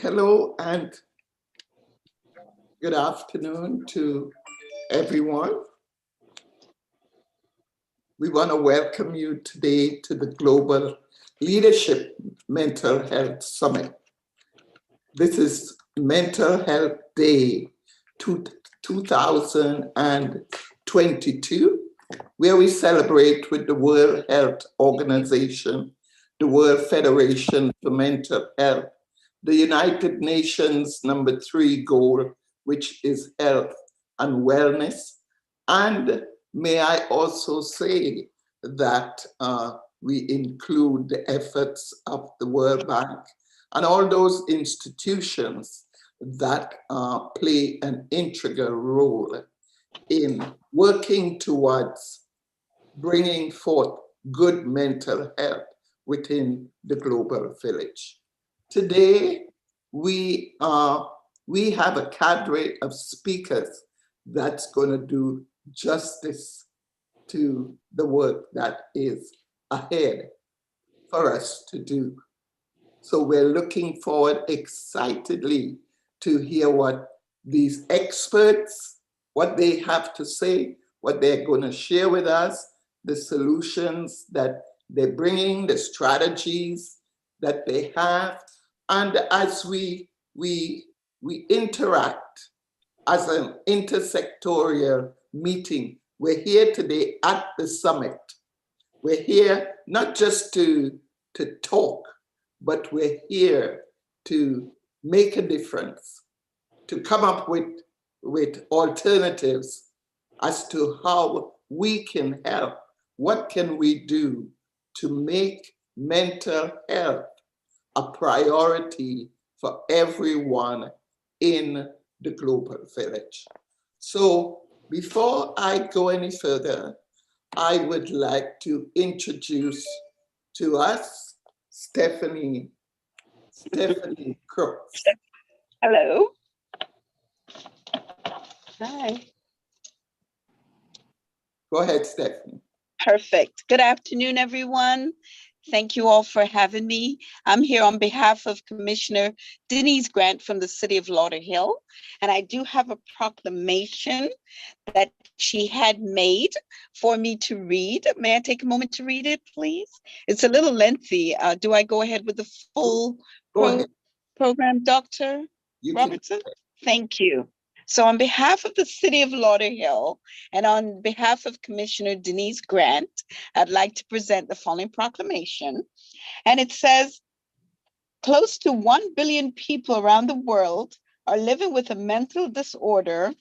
Hello and good afternoon to everyone. We want to welcome you today to the Global Leadership Mental Health Summit. This is Mental Health Day 2022, where we celebrate with the World Health Organization, the World Federation for Mental Health, the United Nations #3 goal, which is health and wellness. And may I also say that we include the efforts of the World Bank and all those institutions that play an integral role in working towards bringing forth good mental health within the global village. Today, we have a cadre of speakers that's going to do justice to the work that is ahead for us to do. So we're looking forward excitedly to hear what these experts, what they have to say, what they're going to share with us, the solutions that they're bringing, the strategies that they have. And as we interact as an intersectoral meeting, we're here today at the summit. We're here not just to talk, but we're here to make a difference, to come up with alternatives as to how we can help. What can we do to make mental health a priority for everyone in the global village? So before I go any further, I would like to introduce to us Stephanie Crooks. Hello. Hi. Go ahead, Stephanie. Perfect. Good afternoon, everyone. Thank you all for having me. I'm here on behalf of Commissioner Denise Grant from the City of Lauderhill, and I do have a proclamation that she had made for me to read. May I take a moment to read it, please? It's a little lengthy. Do I go ahead with the full program, Dr. Robertson? Thank you. So on behalf of the City of Lauderhill and on behalf of Commissioner Denise Grant, I'd like to present the following proclamation. And it says, close to 1 billion people around the world are living with a mental disorder,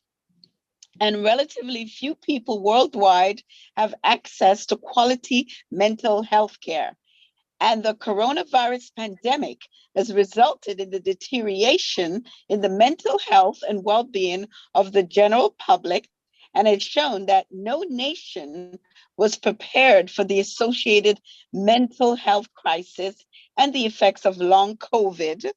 and relatively few people worldwide have access to quality mental health care. And the coronavirus pandemic has resulted in the deterioration in the mental health and well-being of the general public, and it's shown that no nation was prepared for the associated mental health crisis and the effects of long COVID.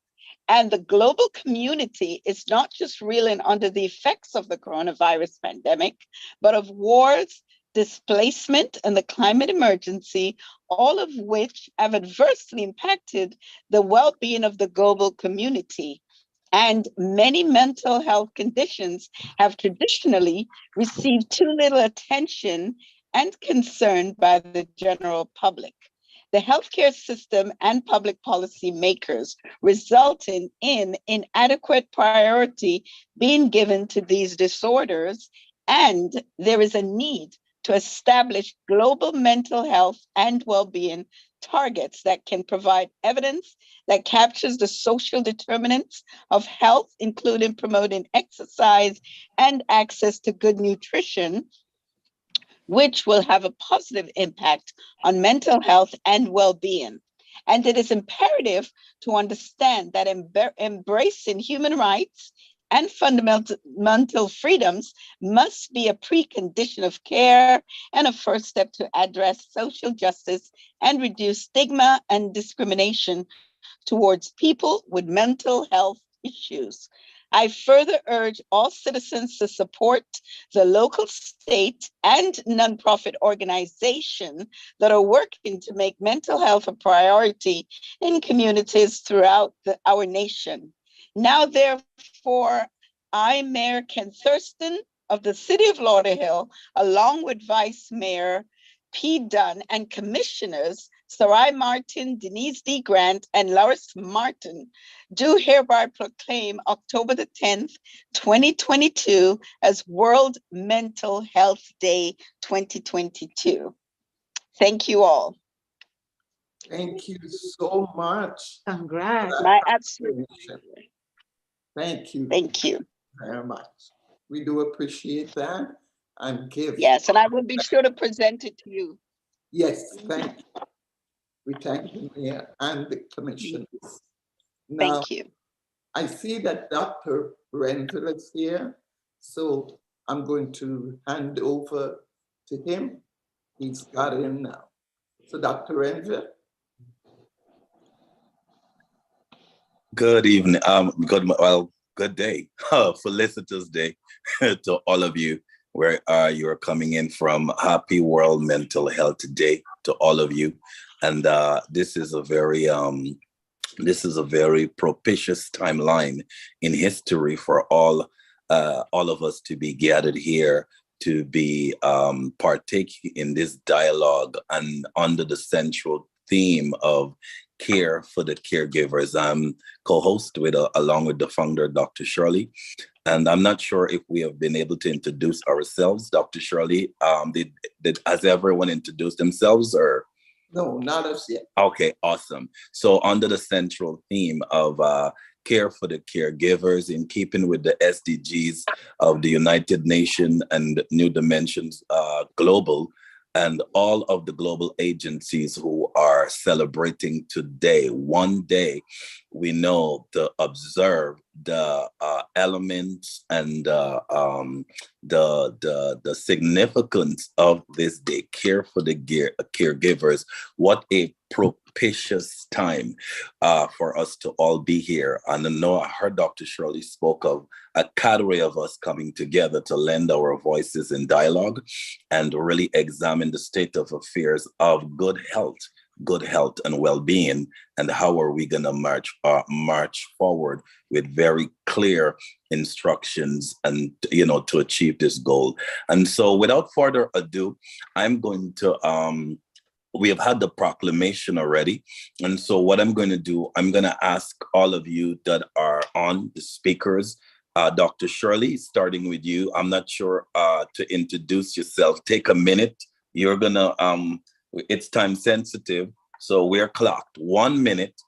And the global community is not just reeling under the effects of the coronavirus pandemic, but of wars, displacement, and the climate emergency, all of which have adversely impacted the well-being of the global community. And many mental health conditions have traditionally received too little attention and concern by the general public. The healthcare system and public policy makers, resulting in inadequate priority being given to these disorders, and there is a need to establish global mental health and well-being targets that can provide evidence that captures the social determinants of health, including promoting exercise and access to good nutrition, which will have a positive impact on mental health and well-being. And it is imperative to understand that embracing human rights and fundamental freedoms must be a precondition of care and a first step to address social justice and reduce stigma and discrimination towards people with mental health issues. I further urge all citizens to support the local, state, and nonprofit organizations that are working to make mental health a priority in communities throughout our nation. Now, therefore, I, Mayor Ken Thurston of the City of Lauderhill, along with Vice Mayor P. Dunn and Commissioners Sarai Martin, Denise D. Grant, and Loris Martin, do hereby proclaim October the 10th, 2022 as World Mental Health Day 2022. Thank you all. Thank you so much. Congrats. My absolute pleasure. Thank you. Thank you. Very much. We do appreciate that and give. Yes, and I will be sure to present it to you. Yes, thank you. We thank the mayor and the commissioners. Now, Thank you. I see that Dr. Renville is here, so I'm going to hand over to him. He's got in now. So Dr. Renville. Good evening. Good day. Felicitous Day to all of you where you are coming in from. Happy World Mental Health Day to all of you. And this is a very propitious timeline in history for all of us to be gathered here to be partaking in this dialogue and under the central theme of care for the caregivers. I'm co-host along with the founder, Dr. Shirley. And I'm not sure if we have been able to introduce ourselves. Dr. Shirley, has everyone introduced themselves or? No, not as yet. Okay, awesome. So under the central theme of care for the caregivers, in keeping with the SDGs of the United Nations and New Dimensions Global, and all of the global agencies who are celebrating today, one day, we know to observe the elements and the significance of this day, care for the caregivers. What a propitious time for us to all be here. And I know I heard Dr. Shirley spoke of a cadre of us coming together to lend our voices in dialogue and really examine the state of affairs of good health and well-being, and how are we going to march forward with very clear instructions and to achieve this goal. And so without further ado, I'm going to we have had the proclamation already. And so what I'm going to do, I'm going to ask all of you that are on, the speakers, Dr. Shirley, starting with you. I'm not sure to introduce yourself. Take a minute. You're going to, it's time sensitive. So we're clocked 1 minute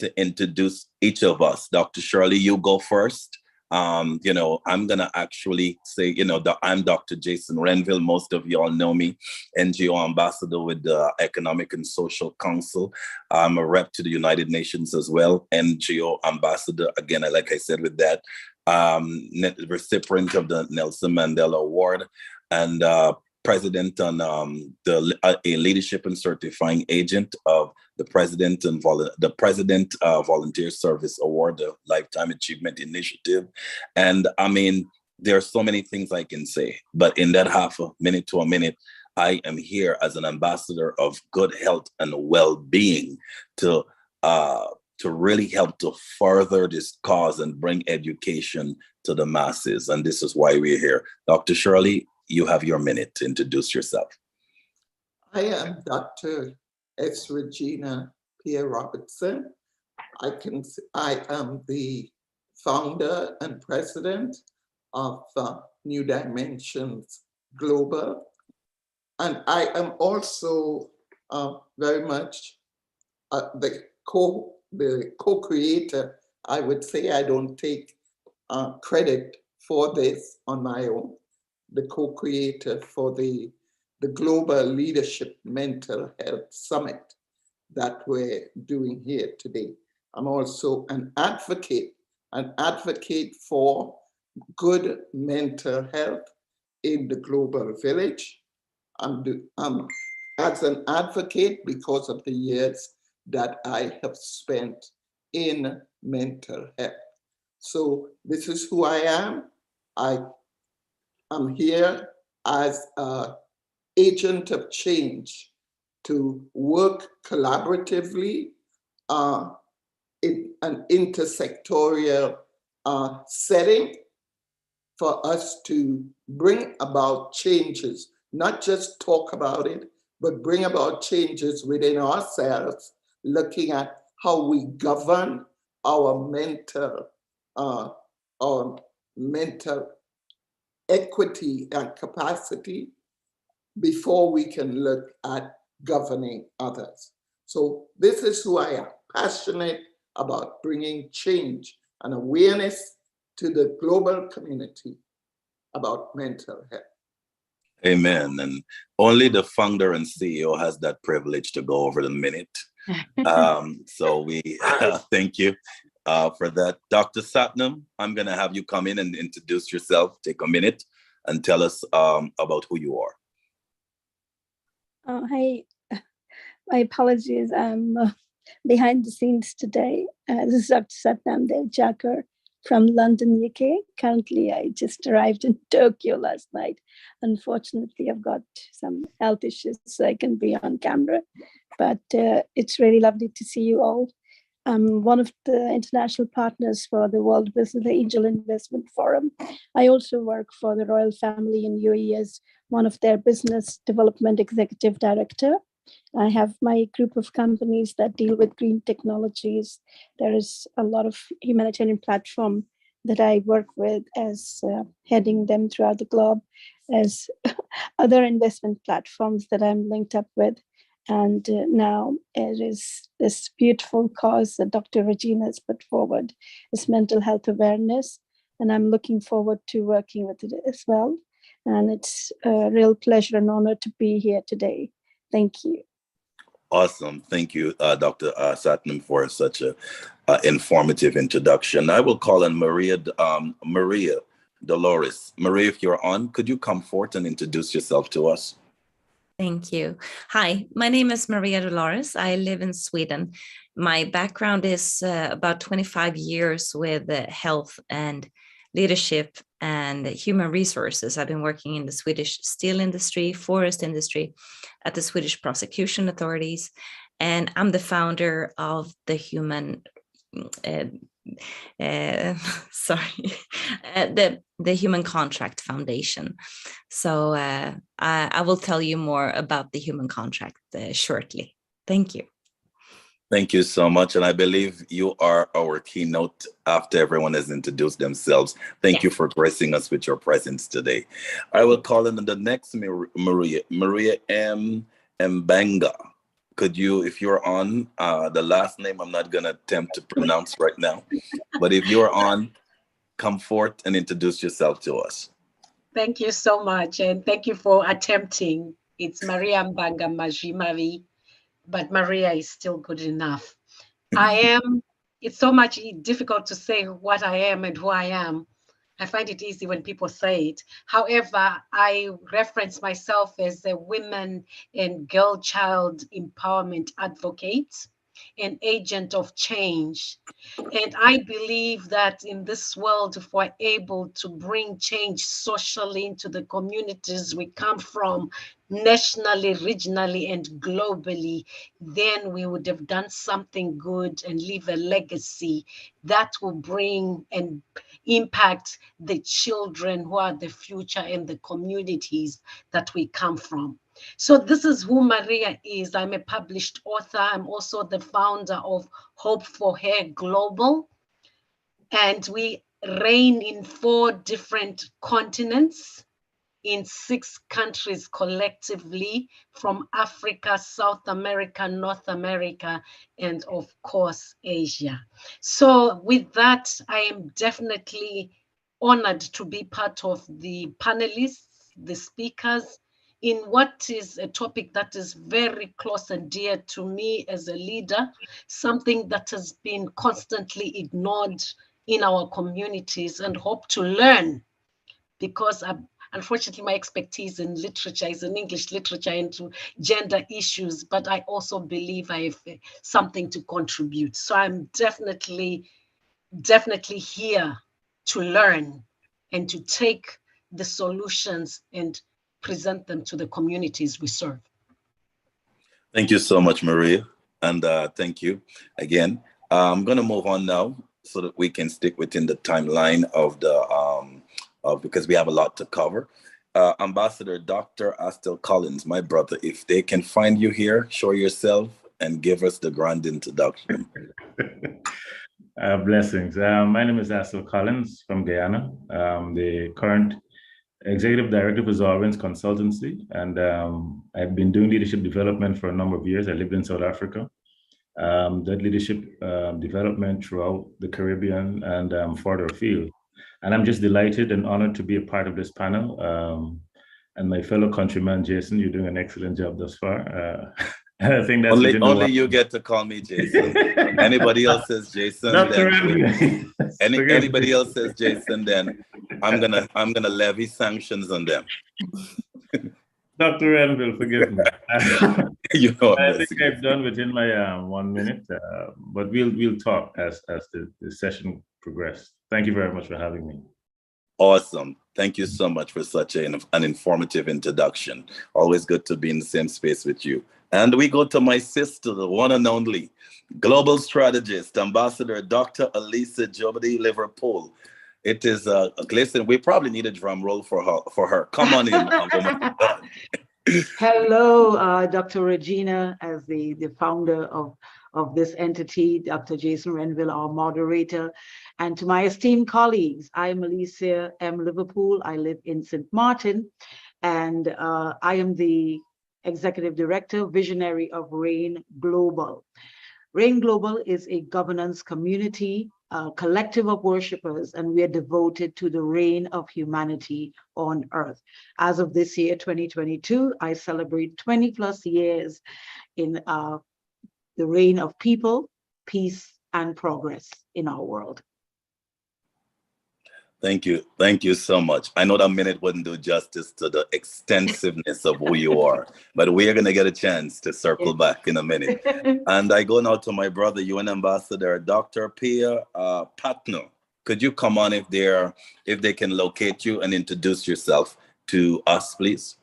to introduce each of us. Dr. Shirley, you go first. I'm gonna actually say, I'm Dr. Jason Renville. Most of you all know me, NGO ambassador with the Economic and Social Council. I'm a rep to the United Nations as well, NGO ambassador. Again, like I said, with that, recipient of the Nelson Mandela Award, and president and a leadership and certifying agent of the President Volunteer Service Award, the Lifetime Achievement Initiative. And I mean, there are so many things I can say, but in that half a minute to a minute, I am here as an ambassador of good health and well-being to really help to further this cause and bring education to the masses. And this is why we're here. Dr. Shirley, you have your minute to introduce yourself. I am Dr. S. Regina Pierre Robertson. I am the founder and president of New Dimensions Global. And I am also very much the co-creator. I would say I don't take credit for this on my own. The co-creator for the Global Leadership Mental Health Summit that we're doing here today. I'm also an advocate for good mental health in the global village. I'm as an advocate because of the years that I have spent in mental health. So this is who I am. I'm here as an agent of change to work collaboratively in an intersectoral setting for us to bring about changes, not just talk about it, but bring about changes within ourselves, looking at how we govern our mental equity and capacity before we can look at governing others. So this is who I am, passionate about bringing change and awareness to the global community about mental health. Amen. And only the founder and CEO has that privilege to go over the minute. So we thank you for that. Dr. Satnam, I'm going to have you come in and introduce yourself. Take a minute and tell us about who you are. Hi, my apologies. I'm behind the scenes today. This is Dr. Satnam Devjakar from London, UK. Currently, I just arrived in Tokyo last night. Unfortunately, I've got some health issues, so I can be on camera. But it's really lovely to see you all. I'm one of the international partners for the World Business Angel Investment Forum. I also work for the Royal Family in UAE as one of their business development executive director. I have my group of companies that deal with green technologies. There is a lot of humanitarian platform that I work with as heading them throughout the globe, as other investment platforms that I'm linked up with. And now it is this beautiful cause that Dr. Regina has put forward, this mental health awareness. And I'm looking forward to working with it as well. And it's a real pleasure and honor to be here today. Thank you. Awesome. Thank you, Dr. Satnam, for such a informative introduction. I will call on Maria Dolores. Maria, if you're on, could you come forth and introduce yourself to us? Thank you. Hi, my name is Maria Dolores. I live in Sweden. My background is about 25 years with health and leadership and human resources. I've been working in the Swedish steel industry, forest industry, at the Swedish prosecution authorities, and I'm the founder of the Human the Human Contract Foundation. So I will tell you more about the Human Contract shortly. Thank you. Thank you so much. And I believe you are our keynote after everyone has introduced themselves. Thank you for gracing us with your presence today. I will call in the next Maria M. Mbanga. Could you, if you're on, the last name I'm not going to attempt to pronounce right now, but if you're on, come forth and introduce yourself to us. Thank you so much. And thank you for attempting. It's Maria Mbanga Majimari, but Maria is still good enough. It's so much difficult to say what I am and who I am. I find it easy when people say it. However, I reference myself as a women and girl child empowerment advocate, an agent of change. And I believe that in this world, if we're able to bring change socially into the communities we come from, nationally, regionally, and globally, then we would have done something good and leave a legacy that will bring and impact the children who are the future and the communities that we come from. So this is who Maria is. I'm a published author. I'm also the founder of Hope for Her Global. And we reign in 4 different continents, in 6 countries collectively, from Africa, South America, North America, and of course, Asia. So with that, I am definitely honored to be part of the panelists, the speakers, in what is a topic that is very close and dear to me as a leader, something that has been constantly ignored in our communities, and hope to learn, because unfortunately, my expertise in literature is in English literature into gender issues, but I also believe I have something to contribute. So I'm definitely here to learn and to take the solutions and present them to the communities we serve. Thank you so much, Maria. And thank you again. I'm going to move on now so that we can stick within the timeline of the because we have a lot to cover. Ambassador Dr. Astel Collins, my brother, if they can find you here, show yourself and give us the grand introduction. Blessings. My name is Astel Collins from Guyana. The current Executive Director of Resolvence Consultancy, and I've been doing leadership development for a number of years. I lived in South Africa. That leadership development throughout the Caribbean and further afield. And I'm just delighted and honored to be a part of this panel. And my fellow countryman, Jason, you're doing an excellent job thus far. I think that's only you get to call me Jason. Anybody else says Jason, then anybody else says Jason, then I'm gonna levy sanctions on them. Dr. Renville, forgive me. You know, I think I've done within my 1 minute, but we'll talk as the session progresses. Thank you very much for having me. Awesome. Thank you so much for such an informative introduction. Always good to be in the same space with you. And we go to my sister, the one and only global strategist, Ambassador Dr. Elisa Jobody Liverpool. It is listen, we probably need a drum roll for her. Come on in, woman. Hello, Dr. Regina, as the founder of this entity, Dr. Jason Renville, our moderator, and to my esteemed colleagues. I'm Alicia M. Liverpool. I live in St. Martin, and I am the Executive Director, Visionary of RAIN Global. RAIN Global is a governance community, a collective of worshipers, and we are devoted to the reign of humanity on earth. As of this year, 2022, I celebrate 20 plus years in the reign of people, peace, and progress in our world. Thank you. Thank you so much. I know that minute wouldn't do justice to the extensiveness of who you are, but we are going to get a chance to circle back in a minute. And I go now to my brother, UN Ambassador, Dr. Pierre Patno. Could you come on if they can locate you and introduce yourself to us, please?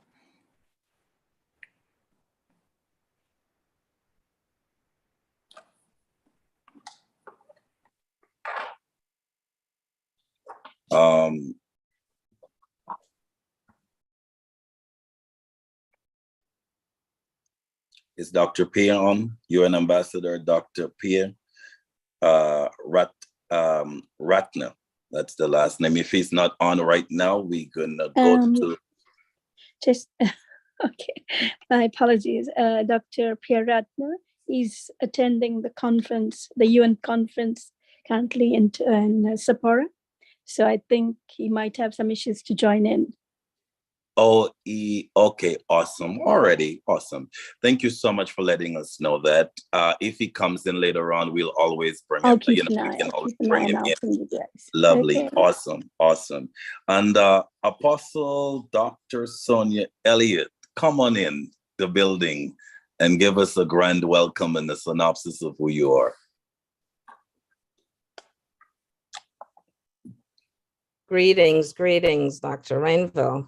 Is Dr. Pierre on? UN Ambassador Dr. Pierre Ratner. That's the last name. If he's not on right now, we're gonna go to. Just okay. My apologies. Dr. Pierre Ratner is attending the conference, the UN conference, currently in Sapporo. So I think he might have some issues to join in. Okay, awesome. Already, awesome. Thank you so much for letting us know that. If he comes in later on, we'll always bring him. We can always bring him in. Lovely, okay. Awesome. And Apostle Dr. Sonia Elliott, come on in the building and give us a grand welcome and a synopsis of who you are. Greetings, Dr. Renville.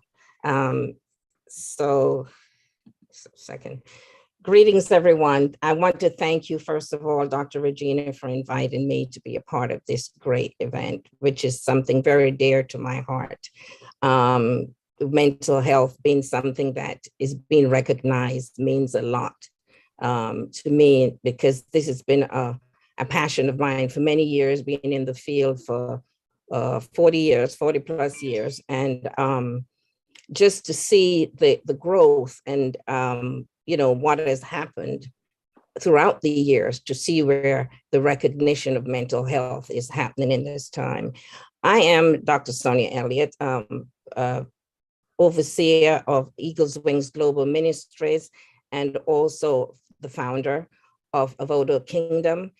Greetings, everyone. I want to thank you, first of all, Dr. Regina, for inviting me to be a part of this great event, which is something very dear to my heart. Mental health being something that is being recognized means a lot to me, because this has been a passion of mine for many years, being in the field for 40 plus years. And just to see the growth and, what has happened throughout the years, to see where the recognition of mental health is happening in this time. I am Dr. Sonia Elliott, overseer of Eagle's Wings Global Ministries, and also the founder of Avodo Kingdom.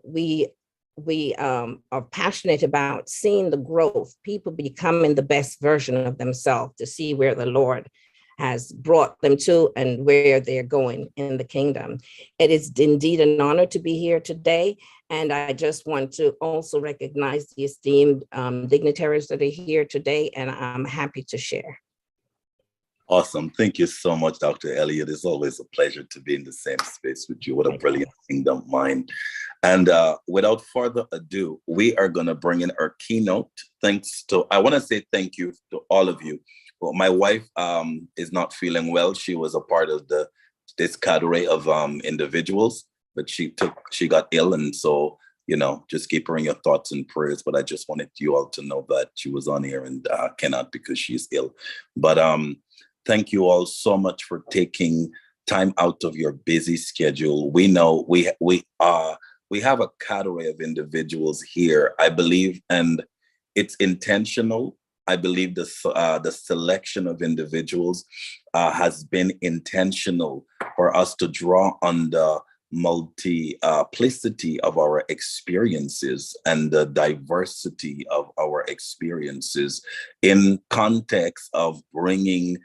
We are passionate about seeing the growth, people becoming the best version of themselves, to see where the Lord has brought them to and where they're going in the kingdom. It is indeed an honor to be here today. And I just want to also recognize the esteemed dignitaries that are here today, and I'm happy to share. Awesome. Thank you so much, Dr. Elliott. It's always a pleasure to be in the same space with you. What a brilliant kingdom mind. And without further ado, we are going to bring in our keynote. I want to say thank you to all of you. Well, my wife is not feeling well. She was a part of this cadre of individuals, but she got ill. And so, just keep her in your thoughts and prayers. But I just wanted you all to know that she was on here and cannot because she's ill. But thank you all so much for taking time out of your busy schedule. We know we have a cadre of individuals here, I believe, and it's intentional. I believe the selection of individuals has been intentional for us to draw on the multiplicity of our experiences and the diversity of our experiences in context of bringing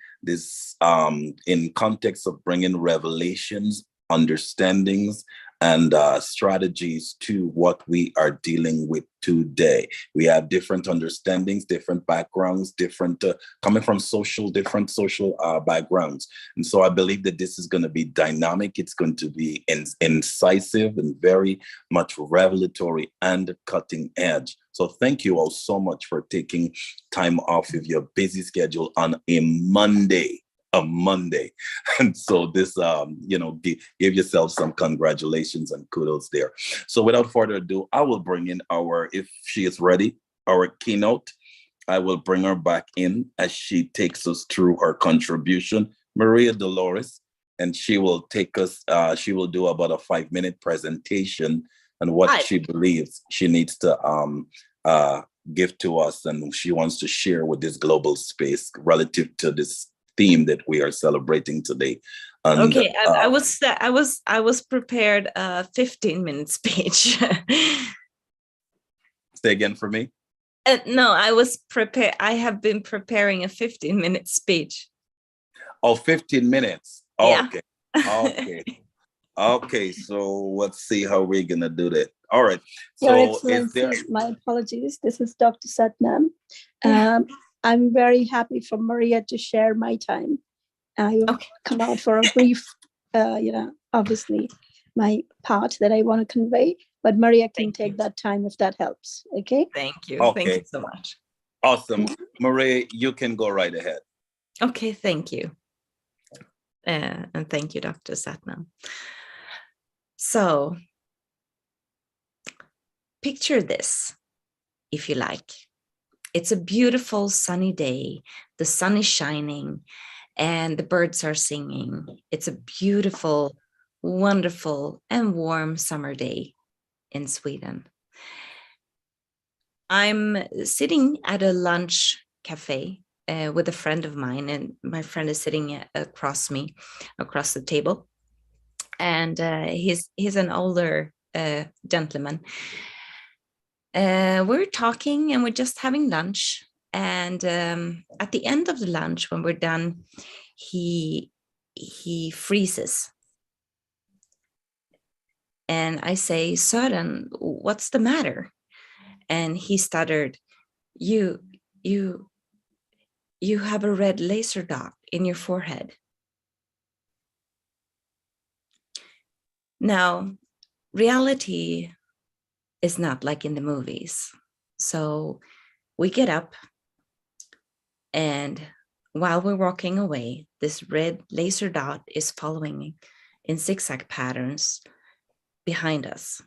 revelations, understandings, and strategies to what we are dealing with today. We have different understandings, different backgrounds, coming from different social backgrounds. And so I believe that this is going to be dynamic. It's going to be incisive and very much revelatory and cutting edge. So thank you all so much for taking time off of your busy schedule on a Monday. And so this, give yourself some congratulations and kudos there. So without further ado, I will bring in if she is ready, our keynote. I will bring her back in as she takes us through her contribution, Maria Dolores, and she will take us, she will do about a 5-minute presentation on what she believes she needs to give to us and she wants to share with this global space relative to this theme that we are celebrating today. And, okay, I was prepared a 15-minute speech. Say again for me. No, I was prepared. I have been preparing a 15-minute speech. Oh, 15 minutes. Oh, yeah. Okay. Okay. So let's see how we're gonna do that. All right. Your Excellency, my apologies. This is Dr. Satnam. I'm very happy for Maria to share my time. I will come out for a brief, obviously my part that I want to convey, but Maria can take that time if that helps. Okay. Thank you. Okay. Thank you so much. Awesome. Maria, you can go right ahead. Okay. Thank you. And thank you, Dr. Satnam. So picture this, if you like. It's a beautiful sunny day. The sun is shining and the birds are singing. It's a beautiful, wonderful, and warm summer day in Sweden. I'm sitting at a lunch cafe with a friend of mine, and my friend is sitting across me, across the table. And he's an older gentleman. We're talking and we're just having lunch. And at the end of the lunch, when we're done, he freezes. And I say, Søren, what's the matter? And he stuttered, you have a red laser dot in your forehead. Now, reality is not like in the movies. So we get up, and while we're walking away, this red laser dot is following in zigzag patterns behind us.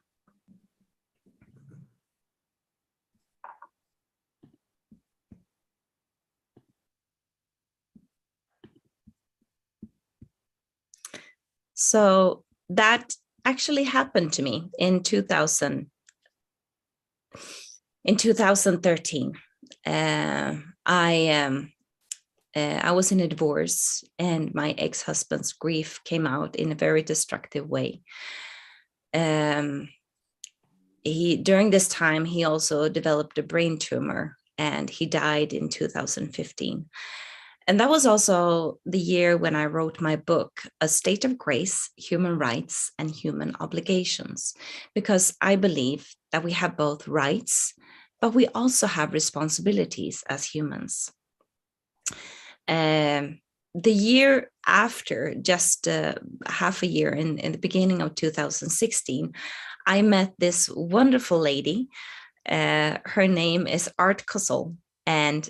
So that actually happened to me in 2013. I was in a divorce, and my ex-husband's grief came out in a very destructive way. During this time, he also developed a brain tumor, and he died in 2015. And that was also the year when I wrote my book, A State of Grace, Human Rights and Human Obligations, because I believe that we have both rights, but we also have responsibilities as humans. the year after, just half a year, in the beginning of 2016, I met this wonderful lady. Her name is Art Kossol, and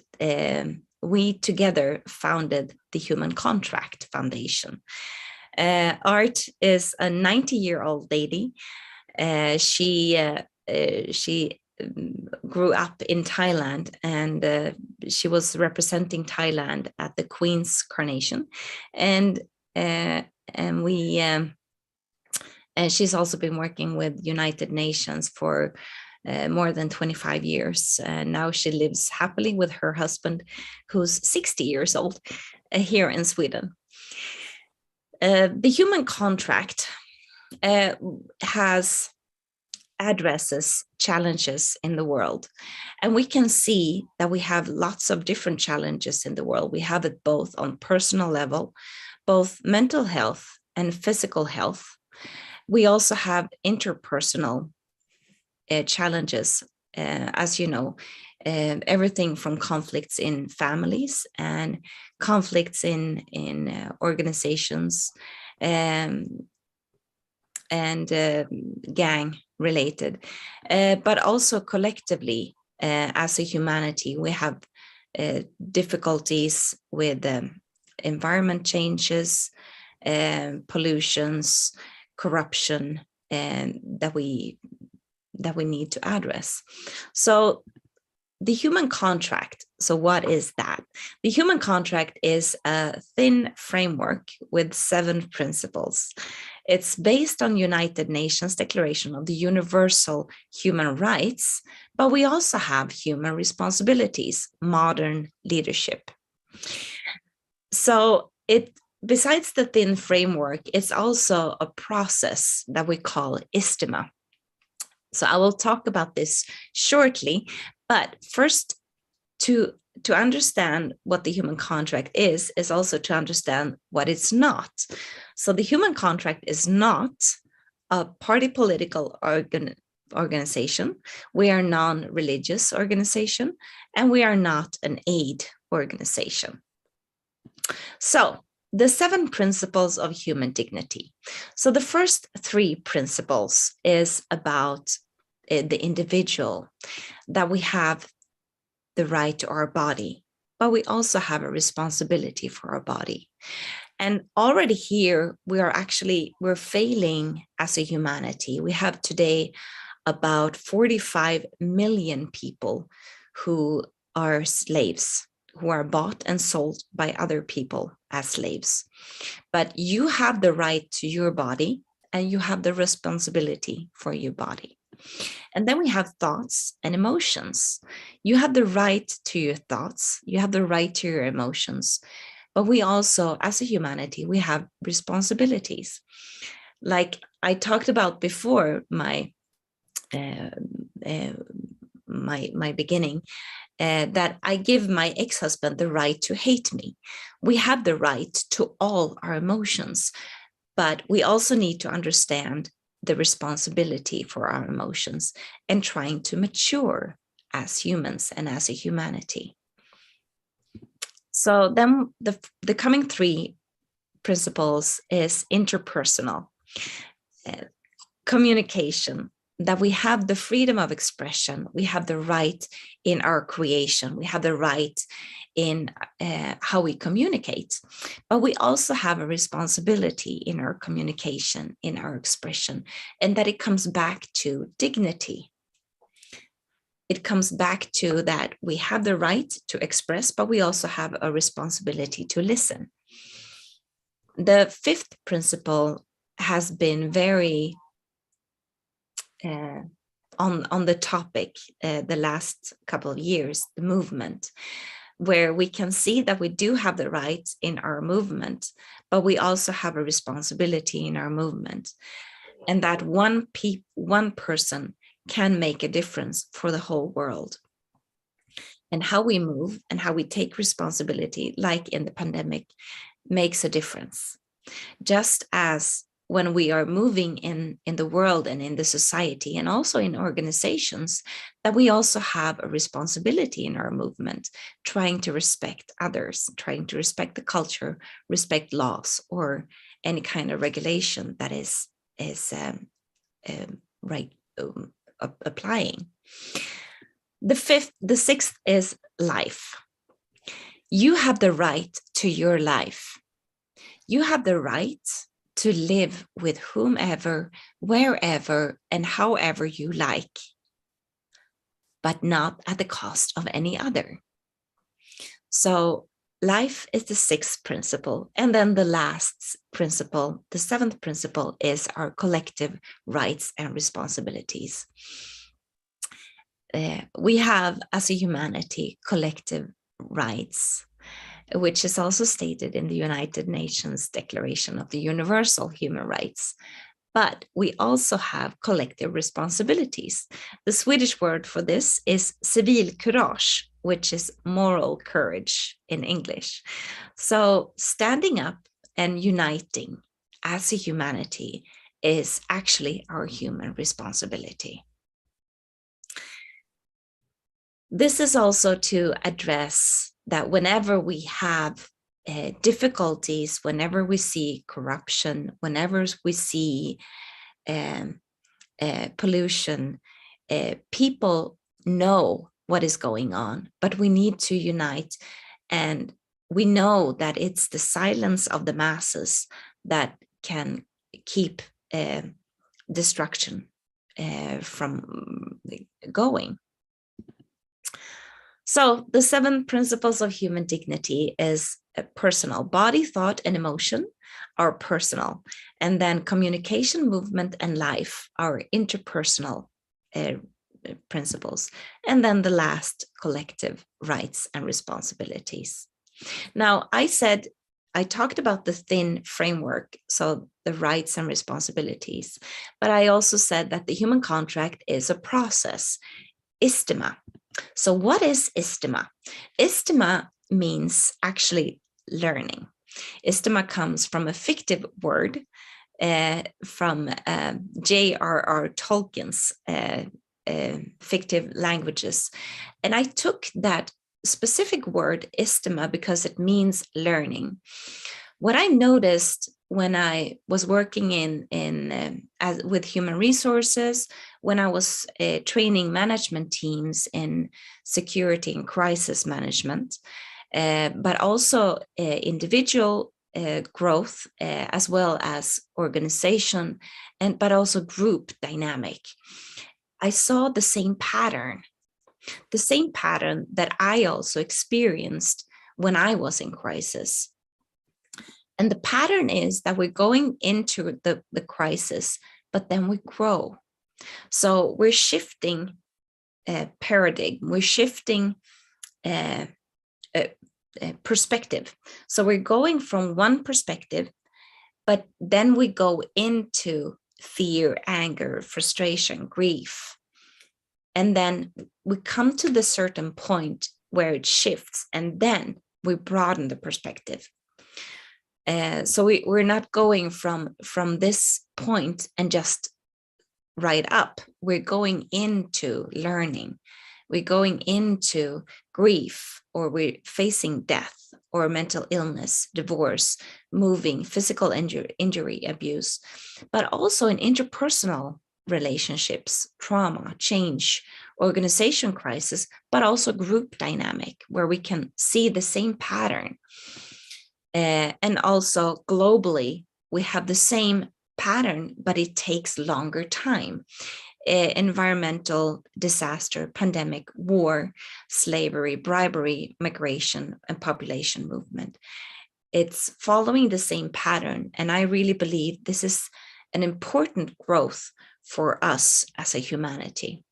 we together founded the Human Contract Foundation. Art is a 90-year-old lady. She grew up in Thailand, and she was representing Thailand at the Queen's coronation, and she's also been working with United Nations for more than 25 years. Now she lives happily with her husband, who's 60 years old, here in Sweden. The Human Contract addresses challenges in the world. And we can see that we have lots of different challenges in the world. We have it both on personal level, both mental health and physical health. We also have interpersonal challenges, as you know, everything from conflicts in families and conflicts in organizations, and gang related, but also collectively as a humanity, we have difficulties with environment changes, pollutions, corruption, and that we need to address. So the human contract, so what is that? The human contract is a thin framework with 7 principles. It's based on United Nations Declaration of the Universal Human Rights, but we also have human responsibilities, modern leadership. So besides the thin framework, it's also a process that we call istima. So I will talk about this shortly, but first, to understand what the human contract is also to understand what it's not. So the human contract is not a party political organization. We are a non-religious organization, and we are not an aid organization. So the 7 principles of human dignity. So the first 3 principles is about the individual, that we have the right to our body, but we also have a responsibility for our body. And already here, we're failing as a humanity. We have today about 45 million people who are slaves, who are bought and sold by other people as slaves. But you have the right to your body, and you have the responsibility for your body. And then we have thoughts and emotions. You have the right to your thoughts, you have the right to your emotions, but we also, as a humanity, we have responsibilities. Like I talked about before my beginning, that I give my ex-husband the right to hate me. We have the right to all our emotions, but we also need to understand the responsibility for our emotions and trying to mature as humans and as a humanity. So then the coming 3 principles is interpersonal, communication, that we have the freedom of expression, we have the right in our creation, we have the right in how we communicate, but we also have a responsibility in our communication, in our expression, and that it comes back to dignity. It comes back to that we have the right to express, but we also have a responsibility to listen. The 5th principle has been very on the topic the last couple of years, the movement, where we can see that we do have the right in our movement, but we also have a responsibility in our movement, and that one person can make a difference for the whole world. And how we move and how we take responsibility, like in the pandemic, makes a difference. Just as when we are moving in the world and in the society and also in organizations, that we also have a responsibility in our movement, trying to respect others, trying to respect the culture, respect laws, or any kind of regulation that is applying. The sixth is life. You have the right to your life. You have the right to live with whomever, wherever, and however you like, but not at the cost of any other. So life is the sixth principle. And then the last principle, the seventh principle, is our collective rights and responsibilities. We have, as a humanity, collective rights, which is also stated in the United Nations Declaration of the Universal Human Rights. But we also have collective responsibilities. The Swedish word for this is civilkurage, which is moral courage in English. So standing up and uniting as a humanity is actually our human responsibility. This is also to address that whenever we have difficulties, whenever we see corruption, whenever we see pollution, people know what is going on, but we need to unite. And we know that it's the silence of the masses that can keep destruction from going. So the 7 principles of human dignity is personal. Body, thought, and emotion are personal. And then communication, movement, and life are interpersonal principles. And then the last, collective rights and responsibilities. Now, I talked about the thin framework, so the rights and responsibilities, but I also said that the human contract is a process, istima. So what is istima? Istima means actually learning. Istima comes from a fictive word from J.R.R. Tolkien's fictive languages. And I took that specific word istima because it means learning. What I noticed when I was working with human resources, when I was training management teams in security and crisis management, but also individual growth, as well as organization, but also group dynamic, I saw the same pattern that I also experienced when I was in crisis. And the pattern is that we're going into the crisis, but then we grow. So we're shifting paradigm, we're shifting perspective. So we're going from one perspective, but then we go into fear, anger, frustration, grief. And then we come to the certain point where it shifts, and then we broaden the perspective. So we're not going from this point and just right up. We're going into learning. We're going into grief, or we're facing death or mental illness, divorce, moving, physical injury, abuse, but also in interpersonal relationships, trauma, change, organization crisis, but also group dynamic, where we can see the same pattern. And also globally, we have the same pattern, but it takes longer time. Environmental disaster, pandemic, war, slavery, bribery, migration, and population movement. It's following the same pattern. And I really believe this is an important growth for us as a humanity.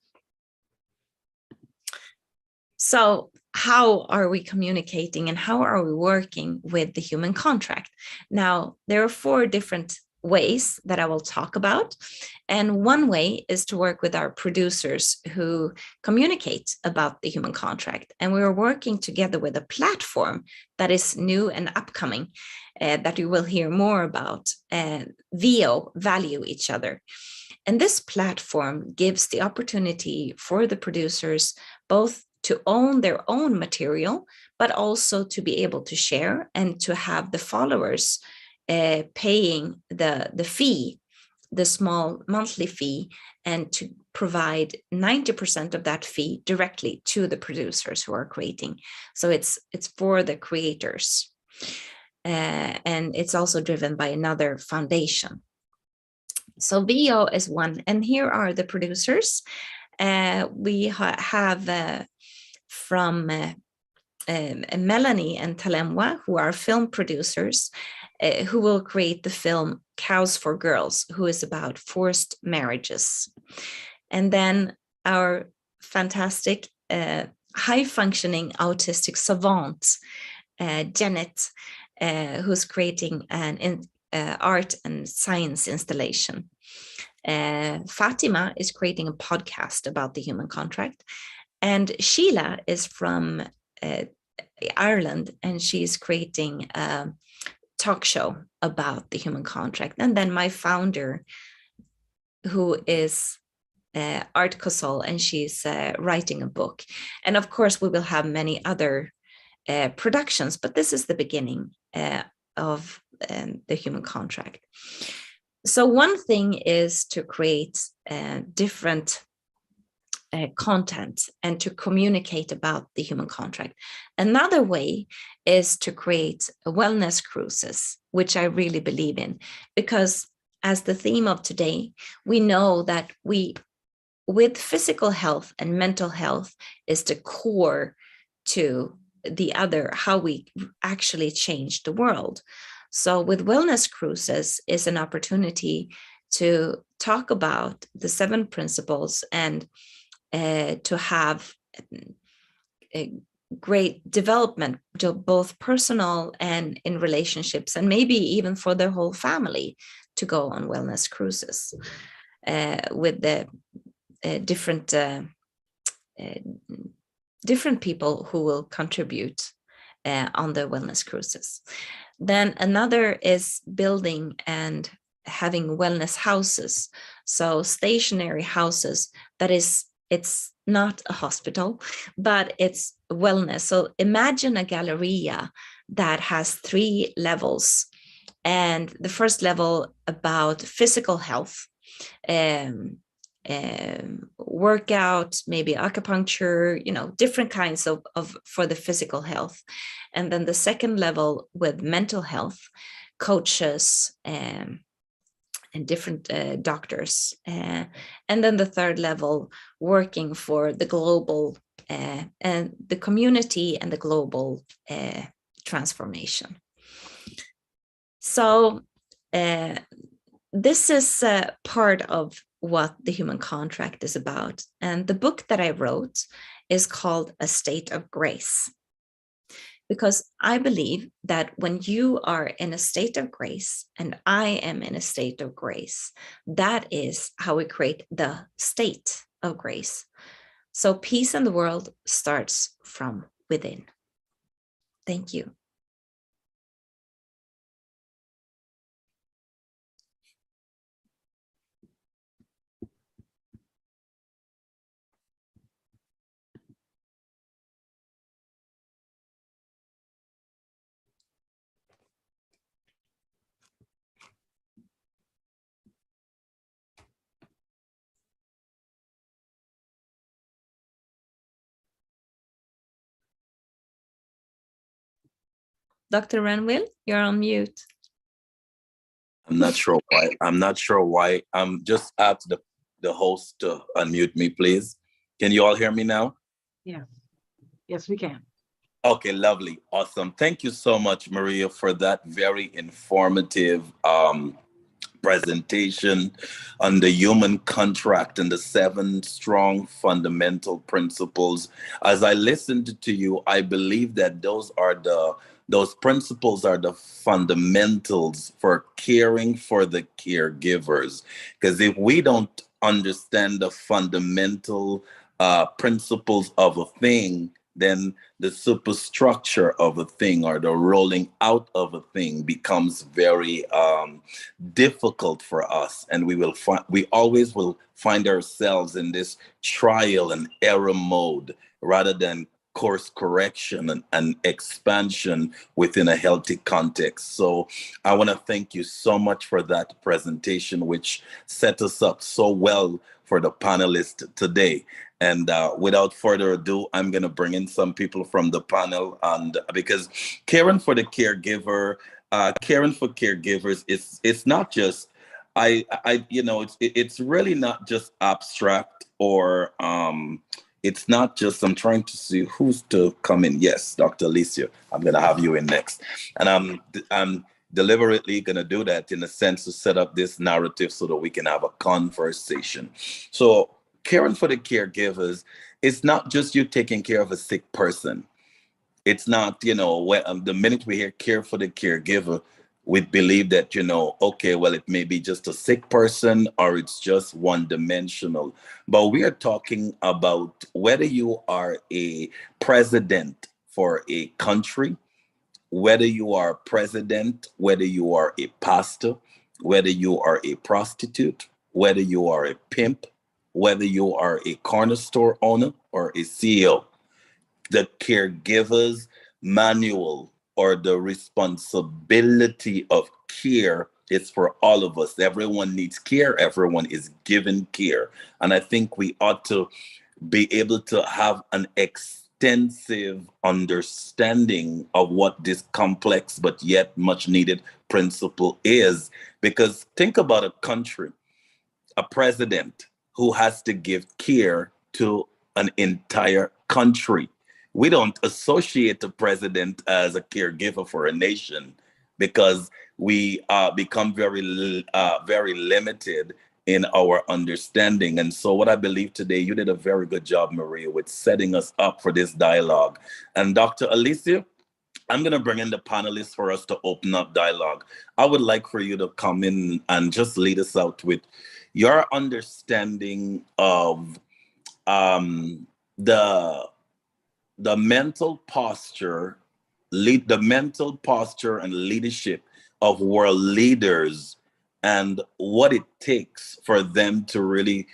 So how are we communicating and how are we working with the human contract? Now, there are 4 different ways that I will talk about. And one way is to work with our producers who communicate about the human contract. And we are working together with a platform that is new and upcoming that you will hear more about. VO, Value Each Other. And this platform gives the opportunity for the producers both to own their own material, but also to be able to share and to have the followers paying the fee, the small monthly fee, and to provide 90% of that fee directly to the producers who are creating. So it's for the creators. And it's also driven by another foundation. So VO is one, and here are the producers. We have from Melanie and Talemwa, who are film producers, who will create the film Cows for Girls, who is about forced marriages. And then our fantastic high-functioning autistic savant, Janet, who's creating an art and science installation. Fatima is creating a podcast about the human contract. And Sheila is from Ireland, and she's creating a talk show about the human contract. And then my founder, who is Art Kosol, and she's writing a book. And of course, we will have many other productions, but this is the beginning of the human contract. So one thing is to create different content and to communicate about the human contract. Another way is to create wellness cruises, which I really believe in, because as the theme of today, we know that with physical health and mental health is the core to the other, how we actually change the world. So with wellness cruises is an opportunity to talk about the 7 principles and to have a great development, both personal and in relationships, and maybe even for the whole family to go on wellness cruises with the different people who will contribute on the wellness cruises. Then another is building and having wellness houses. So stationary houses it's not a hospital, but it's wellness. So imagine a galleria that has 3 levels. And the first level about physical health, workout, maybe acupuncture, different kinds of for the physical health. And then the second level with mental health, coaches, and different doctors. And then the third level, working for the global and the community and the global transformation. So this is part of what the human contract is about. And the book that I wrote is called A State of Grace. Because I believe that when you are in a state of grace, and I am in a state of grace, that is how we create the state of grace. So peace in the world starts from within. Thank you. Dr. Renwill, you're on mute. I'm not sure why. Just ask the host to unmute me, please. Can you all hear me now? Yeah. Yes, we can. Okay, lovely. Awesome. Thank you so much, Maria, for that very informative presentation on the human contract and the 7 strong fundamental principles. As I listened to you, I believe that those are the Those principles are the fundamentals for caring for the caregivers. Because if we don't understand the fundamental principles of a thing, then the superstructure of a thing or the rolling out of a thing becomes very difficult for us, and we always will find ourselves in this trial and error mode rather than course correction and expansion within a healthy context. So I want to thank you so much for that presentation, which set us up so well for the panelists today. And without further ado, I'm going to bring in some people from the panel, and because caring for the caregiver, caring for caregivers, it's not just it's really not just abstract, or it's not just, I'm trying to see who's to come in. Yes, Dr. Alicia, I'm going to have you in next. And I'm deliberately going to do that in a sense to set up this narrative so that we can have a conversation. So caring for the caregivers, it's not just you taking care of a sick person. It's not, the minute we hear care for the caregiver, we believe that, okay, well, it may be just a sick person or it's just one dimensional. But we are talking about whether you are a president for a country, whether you are president, whether you are a pastor, whether you are a prostitute, whether you are a pimp, whether you are a corner store owner or a CEO, the caregiver's manual or the responsibility of care is for all of us. Everyone needs care. Everyone is given care. And I think we ought to be able to have an extensive understanding of what this complex but yet much needed principle is. Because think about a country, a president who has to give care to an entire country. We don't associate the president as a caregiver for a nation because we become very limited in our understanding. And so what I believe today, you did a very good job, Maria, with setting us up for this dialogue. And Dr. Alicia, I'm going to bring in the panelists for us to open up dialogue. I would like for you to come in and just lead us out with your understanding of the mental posture, the mental posture and leadership of world leaders, and what it takes for them to really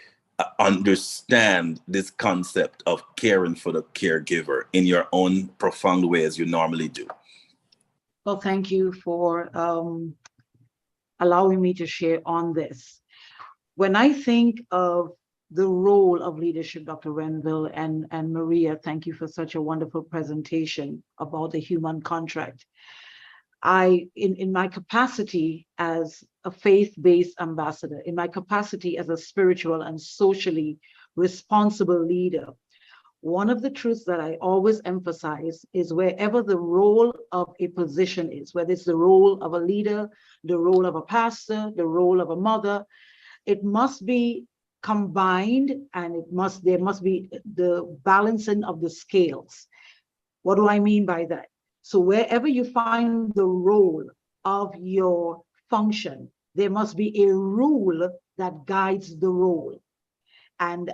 understand this concept of caring for the caregiver in your own profound way as you normally do. Well, thank you for allowing me to share on this. When I think of the role of leadership, Dr. Renville and Maria, thank you for such a wonderful presentation about the human contract. In my capacity as a faith-based ambassador, in my capacity as a spiritual and socially responsible leader, one of the truths that I always emphasize is wherever the role of a position is, whether it's the role of a leader, the role of a pastor, the role of a mother, it must be combined, and there must be the balancing of the scales. What do I mean by that? So wherever you find the role of your function, there must be a rule that guides the role. And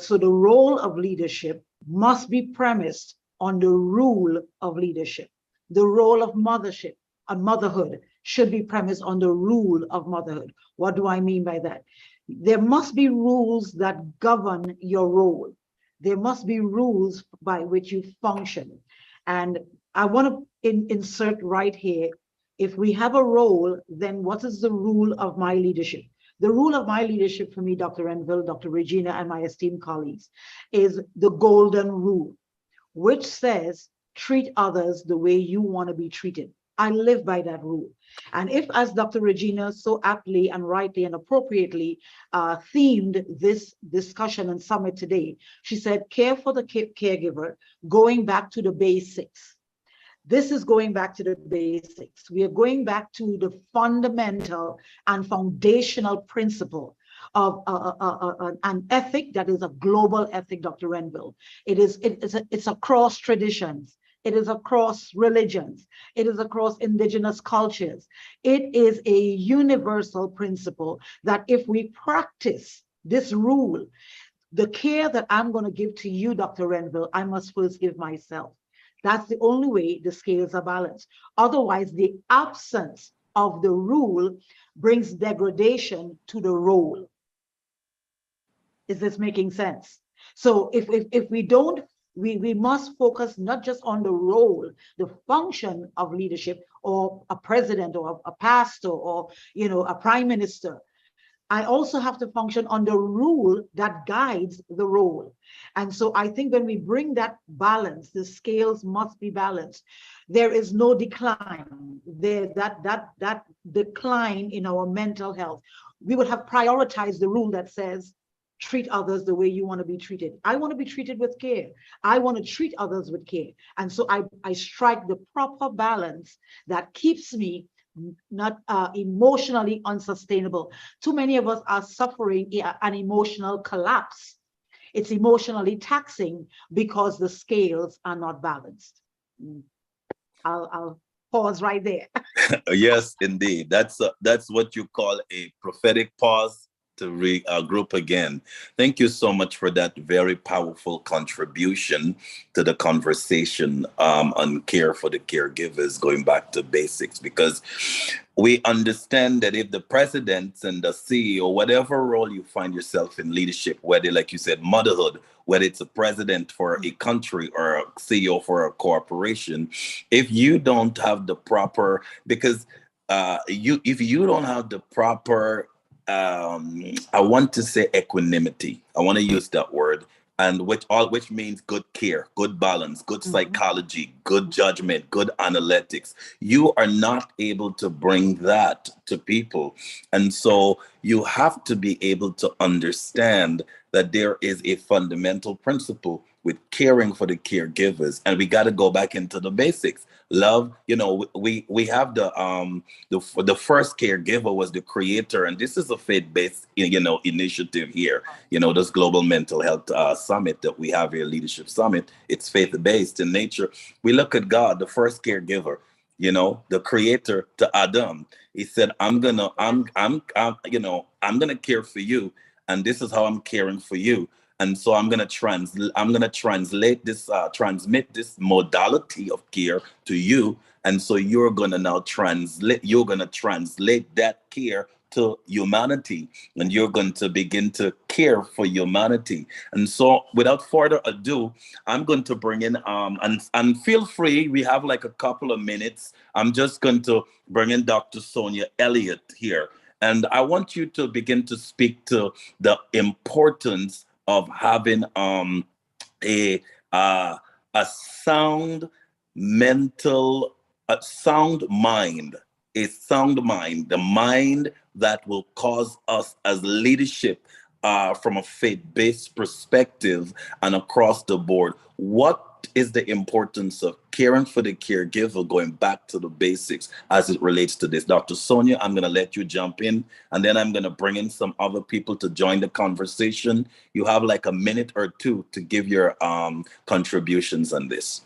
so the role of leadership must be premised on the rule of leadership. The role of mothership and motherhood should be premised on the rule of motherhood. What do I mean by that? There must be rules that govern your role. There must be rules by which you function. And I want to insert right here, if we have a role, then what is the rule of my leadership? The rule of my leadership for me, Dr. Renville, Dr. Regina, and my esteemed colleagues, is the golden rule, which says, treat others the way you want to be treated. I live by that rule. And if, as Dr. Regina so aptly and rightly and appropriately themed this discussion and summit today, she said, care for the caregiver, going back to the basics. This is going back to the basics. We are going back to the fundamental and foundational principle of an ethic that is a global ethic, Dr. Renville. It's across traditions. It is across religions. It is across indigenous cultures. It is a universal principle that if we practice this rule, the care that I'm going to give to you, Dr. Renville, I must first give myself. That's the only way the scales are balanced. Otherwise, the absence of the rule brings degradation to the role. Is this making sense? So if we don't, we must focus not just on the role, the function of leadership, or a president or a pastor or a prime minister. I also have to function on the rule that guides the role. And so I think when we bring that balance, the scales must be balanced. There is no decline. That decline in our mental health. We would have prioritized the rule that says, treat others the way you want to be treated. I want to be treated with care. I want to treat others with care. And so I strike the proper balance that keeps me not emotionally unsustainable. Too many of us are suffering an emotional collapse. It's emotionally taxing because the scales are not balanced. I'll pause right there. Yes, indeed. That's what you call a prophetic pause to regroup again. Thank you so much for that very powerful contribution to the conversation on care for the caregivers, going back to basics, because we understand that if the presidents and the CEO, whatever role you find yourself in leadership, whether, like you said, motherhood, whether it's a president for a country or a CEO for a corporation, if you don't have the proper, because if you don't have the proper I want to say equanimity. I want to use that word, and which means good care, good balance, good psychology, good judgment, good analytics. You are not able to bring that to people, and so you have to be able to understand that there is a fundamental principle with caring for the caregivers, and we got to go back into the basics. Love, we have the first caregiver was the creator, and this is a faith-based initiative here. This global mental health summit that we have here, leadership summit. It's faith-based in nature. We look at God, the first caregiver, the creator to Adam. He said, I'm gonna care for you, and this is how I'm caring for you. And so I'm gonna translate this, transmit this modality of care to you. And so you're gonna translate that care to humanity, and you're going to begin to care for humanity. And so without further ado, I'm going to bring in, and feel free, we have like a couple of minutes. I'm just going to bring in Dr. Sonia Elliott here. And I want you to begin to speak to the importance of having a sound mental, a sound mind, the mind that will cause us as leadership from a faith-based perspective and across the board. What is the importance of caring for the caregiver, going back to the basics as it relates to this? Dr. Sonia, I'm going to let you jump in, and then I'm going to bring in some other people to join the conversation. You have like a minute or two to give your contributions on this.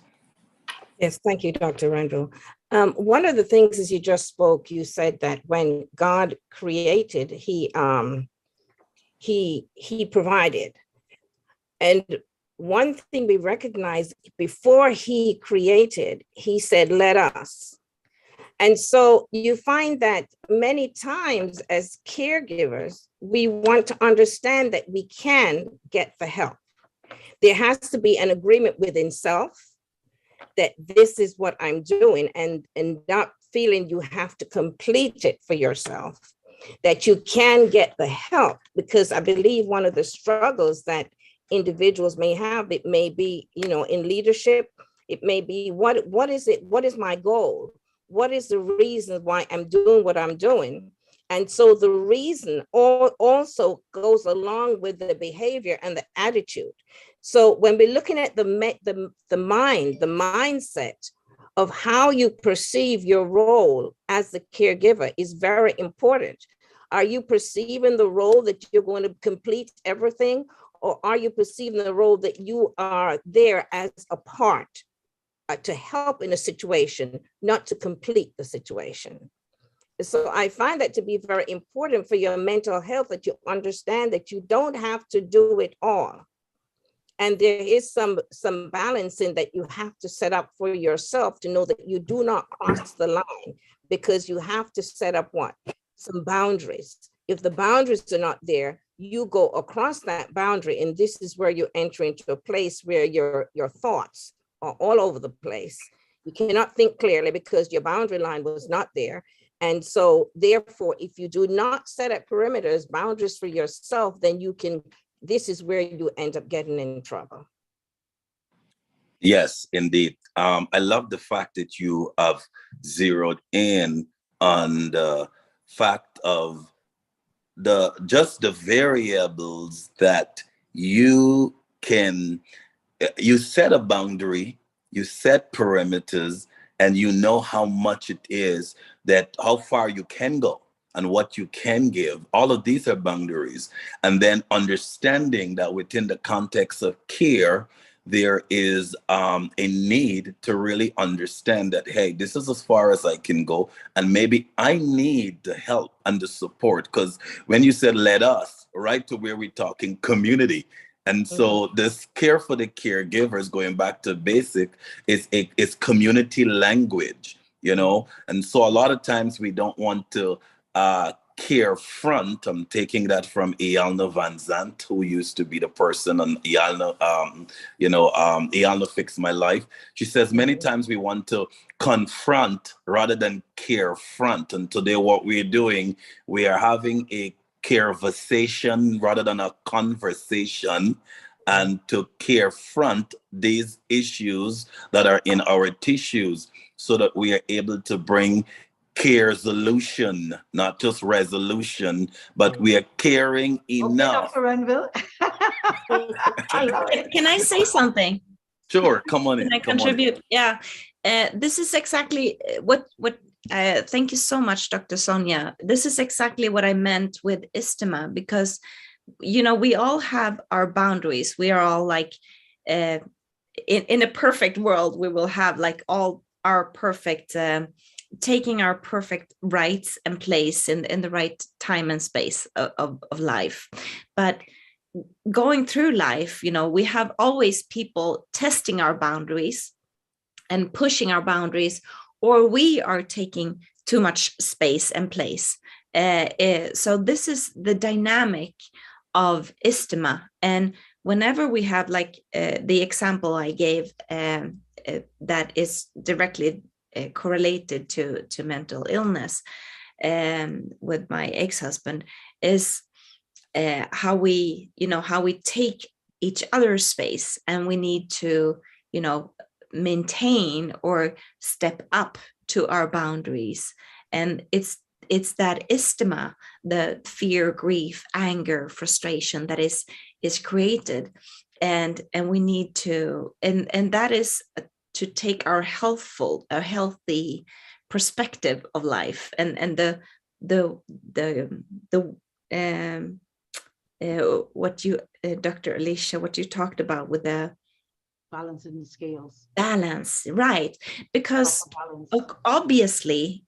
Yes, thank you, Dr. Randall. One of the things as you just spoke, you said that when God created, he provided. And one thing we recognize, before he created, he said, let us. And so you find that many times as caregivers, we want to understand that we can get the help. There has to be an agreement within self that this is what I'm doing, and not feeling you have to complete it for yourself, that you can get the help. Because I believe one of the struggles that individuals may have, it may be, in leadership, it may be, what is it? What is my goal? What is the reason why I'm doing what I'm doing? And so the reason also goes along with the behavior and the attitude. So when we're looking at the mindset of how you perceive your role as the caregiver is very important. Are you perceiving the role that you're going to complete everything? Or are you perceiving the role that you are there as a part? to help in a situation, not to complete the situation. So I find that to be very important for your mental health, that you understand that you don't have to do it all. And there is some balancing that you have to set up for yourself to know that you do not cross the line, because you have to set up what? Some boundaries. If the boundaries are not there, you go across that boundary, and this is where you enter into a place where your thoughts are all over the place. You cannot think clearly because your boundary line was not there. And so therefore, if you do not set up perimeters, boundaries for yourself, then this is where you end up getting in trouble. Yes, indeed. I love the fact that you have zeroed in on the fact of just the variables that you set a boundary, you set perimeters, and you know how much it is, that how far you can go and what you can give. All of these are boundaries. And then understanding that within the context of care, there is a need to really understand that, hey, this is as far as I can go. And maybe I need the help and the support. Because when you said let us, right to where we're talking community. And so this care for the caregivers, going back to basic, is community language, And so a lot of times we don't want to care front. I'm taking that from Ialna Van Zandt, who used to be the person on Ialna, Ialna Fix My Life. She says many times we want to confront rather than care front. And today what we're doing, we are having a careversation rather than a conversation, and to care front these issues that are in our tissues so that we are able to bring care solution, not just resolution, but we are caring enough. Okay, Dr. Renville. Can I say something? Sure, come on in. Can I contribute? Yeah, this is exactly what. Thank you so much, Dr. Sonia. This is exactly what I meant with istima, because we all have our boundaries. We are all like, in a perfect world, we will have like all our perfect. Taking our perfect rights and place in the right time and space of life. But going through life, we have always people testing our boundaries and pushing our boundaries, or we are taking too much space and place. So this is the dynamic of istima. And whenever we have like the example I gave that is directly correlated to mental illness with my ex-husband, is how we take each other's space, and we need to maintain or step up to our boundaries. And it's that istima, the fear, grief, anger, frustration that is created, and we need to, and that is to take our healthy perspective of life, and what you, Dr. Alicia, what you talked about with the balance in the scales. Balance, right? Because obviously,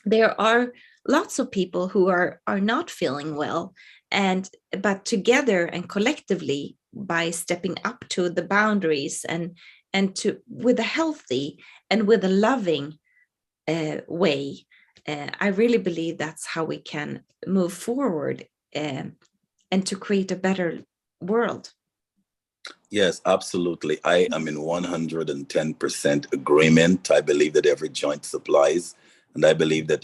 there are lots of people who are not feeling well, but together and collectively, by stepping up to the boundaries and with a healthy and with a loving way, I really believe that's how we can move forward and to create a better world. Yes, absolutely. I am in 110% agreement. I believe that every joint supplies. And I believe that,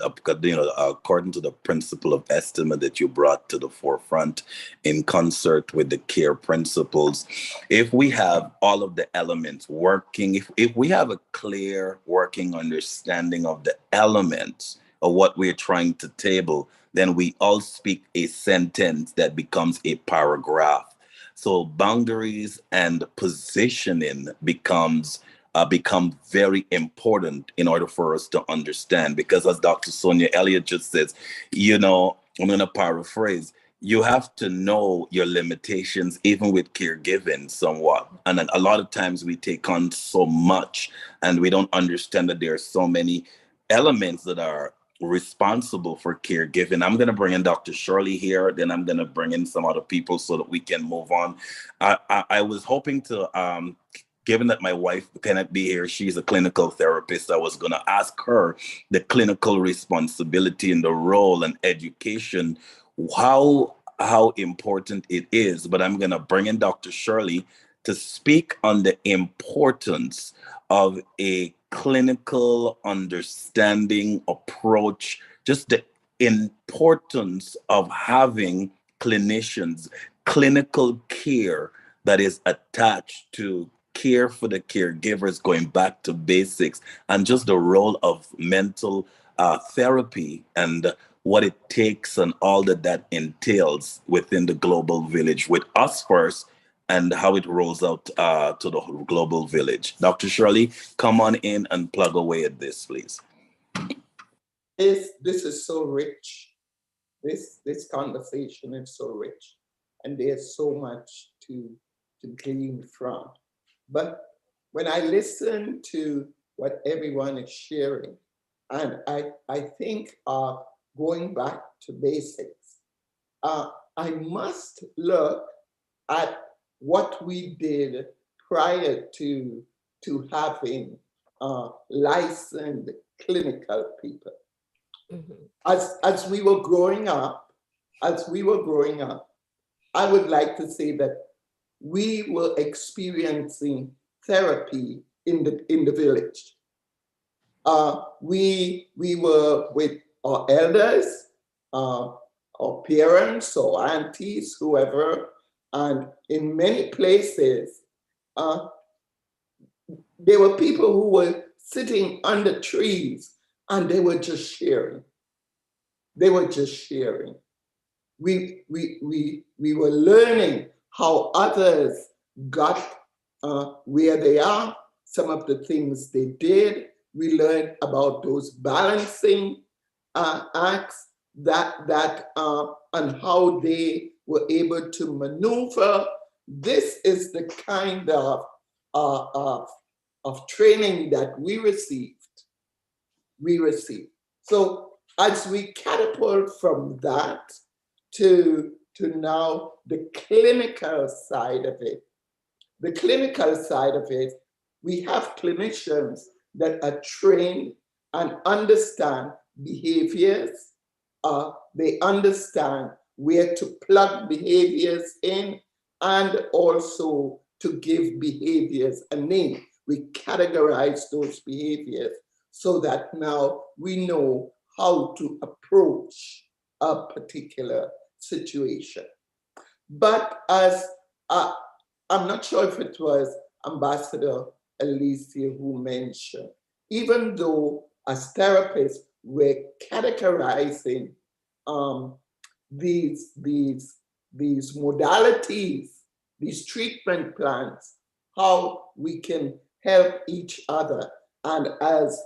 according to the principle of estimate that you brought to the forefront in concert with the care principles, if we have all of the elements working, if we have a clear working understanding of the elements of what we're trying to table, then we all speak a sentence that becomes a paragraph. So boundaries and positioning become very important in order for us to understand. Because as Dr. Sonia Elliott just says, I'm going to paraphrase, you have to know your limitations, even with caregiving somewhat. And a lot of times we take on so much and we don't understand that there are so many elements that are responsible for caregiving. I'm going to bring in Dr. Shirley here, then I'm going to bring in some other people so that we can move on. I was hoping to, given that my wife cannot be here, she's a clinical therapist, I was going to ask her the clinical responsibility and the role and education, how important it is. But I'm going to bring in Dr. Shirley to speak on the importance of a clinical understanding approach, just the importance of having clinicians, clinical care that is attached to care for the caregivers, going back to basics, and just the role of mental therapy and what it takes and all that entails within the global village, with us first and how it rolls out to the global village. Dr. Shirley, come on in and plug away at this, please. This is so rich. This conversation is so rich, and there's so much to glean from. But when I listen to what everyone is sharing, and I think going back to basics, I must look at what we did prior to having licensed clinical people. Mm-hmm. As we were growing up, I would like to say that we were experiencing therapy in the village. We were with our elders, our parents or aunties, whoever, and in many places, there were people who were sitting under trees and they were just sharing. They were just sharing. We were learning how others got where they are, some of the things they did. We learned about those balancing acts and how they were able to maneuver. This is the kind of training that we received. So as we catapult from that to now the clinical side of it, we have clinicians that are trained and understand behaviors. They understand where to plug behaviors in and also to give behaviors a name. We categorize those behaviors so that now we know how to approach a particular situation. But as I'm not sure if it was Ambassador Alicia who mentioned, even though as therapists we're categorizing these modalities, these treatment plans, how we can help each other. And as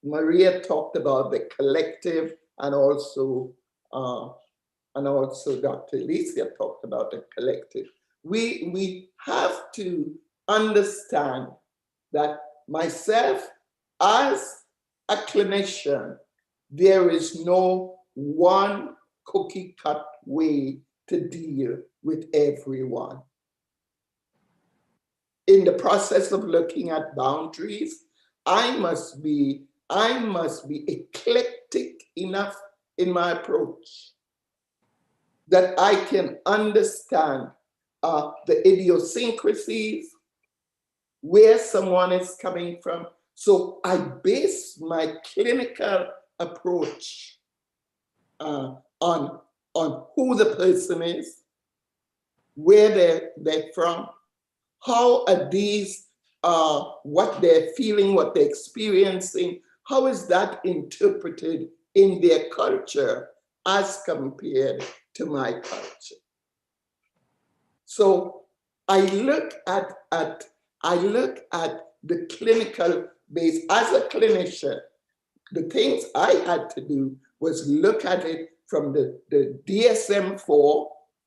Maria talked about the collective, and also Dr. Alicia talked about the collective, we have to understand that myself as a clinician, there is no one cookie cut way to deal with everyone. In the process of looking at boundaries, I must be eclectic enough in my approach that I can understand the idiosyncrasies, where someone is coming from. So I base my clinical approach on who the person is, where they're from, how are these, what they're feeling, what they're experiencing, how is that interpreted in their culture as compared to my culture. So I look at the clinical base. As a clinician, the things I had to do was look at it from the DSM-4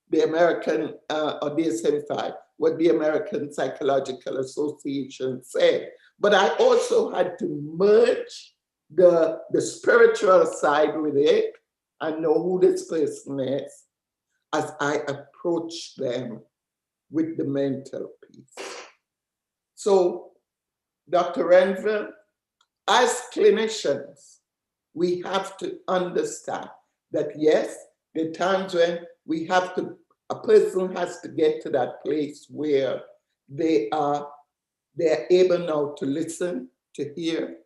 the American, or DSM-5, what the American Psychological Association said. But I also had to merge the spiritual side with it and know who this person is as I approach them with the mental piece. So, Dr. Renville, as clinicians, we have to understand that yes, there are times when a person has to get to that place where they're able now to listen, to hear,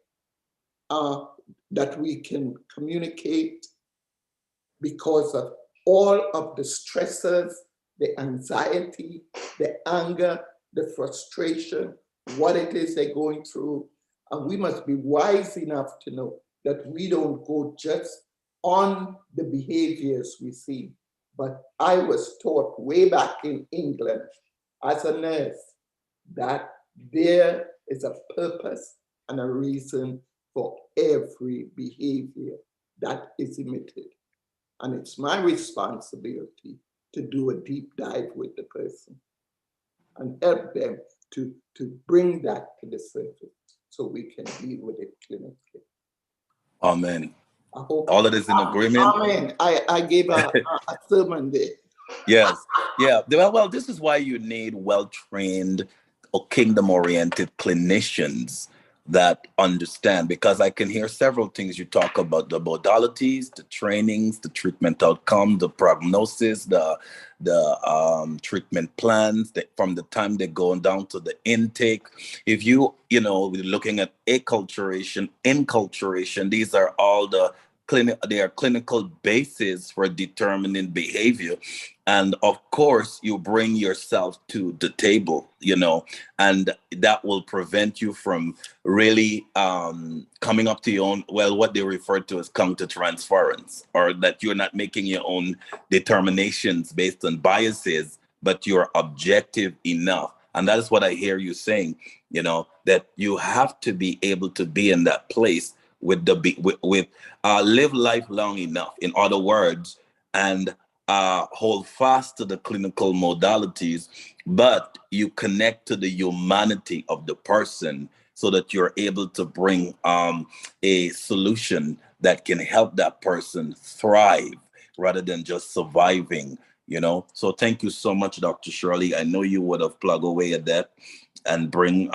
that we can communicate because of all of the stressors, the anxiety, the anger, the frustration, what it is they're going through. And we must be wise enough to know that we don't go just on the behaviors we see. But I was taught way back in England as a nurse that there is a purpose and a reason for every behavior that is emitted. And it's my responsibility to do a deep dive with the person and help them to bring that to the surface so we can deal with it clinically. Amen. I hope all of this in agreement. Amen. I gave a sermon there. Yes. Yeah. Well, this is why you need well-trained or kingdom-oriented clinicians that understand, because I can hear several things you talk about: the modalities, the trainings, the treatment outcome, the prognosis, the treatment plans, from the time they go down to the intake. If we're looking at acculturation, enculturation, these are all they are clinical bases for determining behavior. And of course, you bring yourself to the table, and that will prevent you from really coming up to your own, what they refer to as countertransference, or that you're not making your own determinations based on biases, but you're objective enough. And that is what I hear you saying, that you have to be able to be in that place with live life long enough, in other words, and hold fast to the clinical modalities, but you connect to the humanity of the person so that you're able to bring a solution that can help that person thrive rather than just surviving, So thank you so much, Dr. Shirley. I know you would have plugged away at that and bring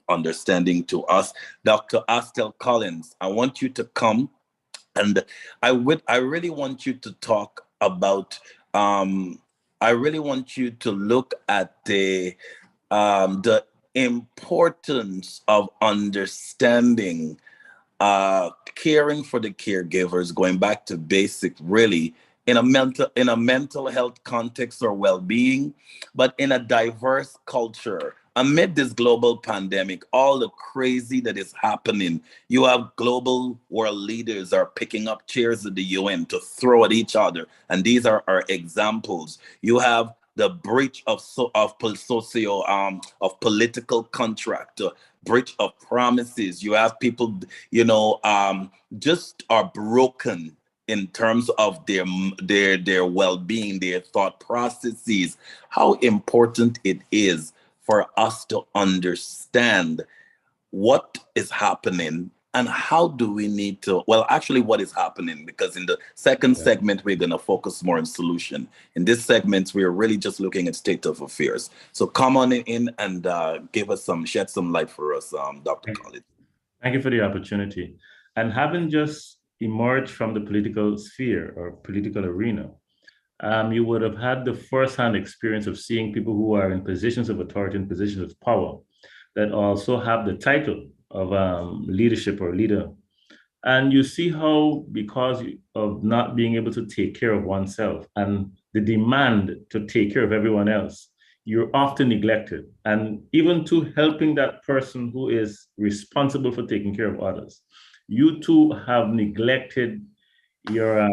understanding to us. Dr. Astel Collins, I want you to come, and I really want you to talk about, I really want you to look at the importance of understanding caring for the caregivers, going back to basic, really, in a mental health context or well-being, but in a diverse culture. Amid this global pandemic, all the crazy that is happening, you have global world leaders are picking up chairs at the UN to throw at each other, and these are our examples. You have the breach of political contract, breach of promises. You have people, just are broken in terms of their well-being, their thought processes. How important it is for us to understand what is happening and how do we need to, what is happening, because in the second segment, we're going to focus more on solution. In this segment, we're really just looking at state of affairs. So come on in and shed some light for us, Dr. Collins. Thank you for the opportunity. And having just emerged from the political sphere or political arena, you would have had the first-hand experience of seeing people who are in positions of authority and positions of power that also have the title of leadership or leader. And you see how, because of not being able to take care of oneself and the demand to take care of everyone else, you're often neglected. And even to helping that person who is responsible for taking care of others, you too have neglected your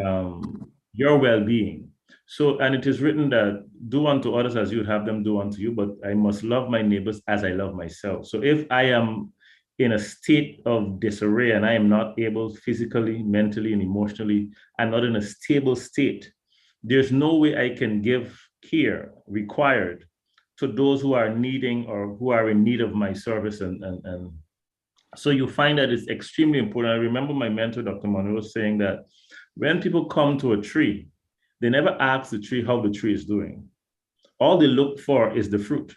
well-being. So, and it is written that do unto others as you would have them do unto you, but I must love my neighbors as I love myself. So if I am in a state of disarray and I am not able physically, mentally, and emotionally, and not in a stable state, there's no way I can give care required to those who are needing or who are in need of my service. And so you find that it's extremely important. I remember my mentor, Dr. Monroe, saying that when people come to a tree, they never ask the tree how the tree is doing. All they look for is the fruit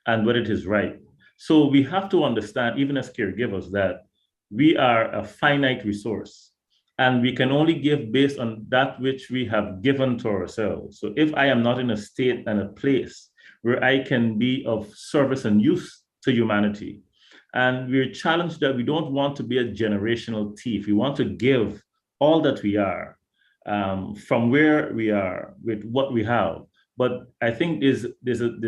and whether it is ripe. So we have to understand, even as caregivers, that we are a finite resource and we can only give based on that which we have given to ourselves. So if I am not in a state and a place where I can be of service and use to humanity, and we're challenged that we don't want to be a generational thief. We want to give all that we are from where we are with what we have. But I think there's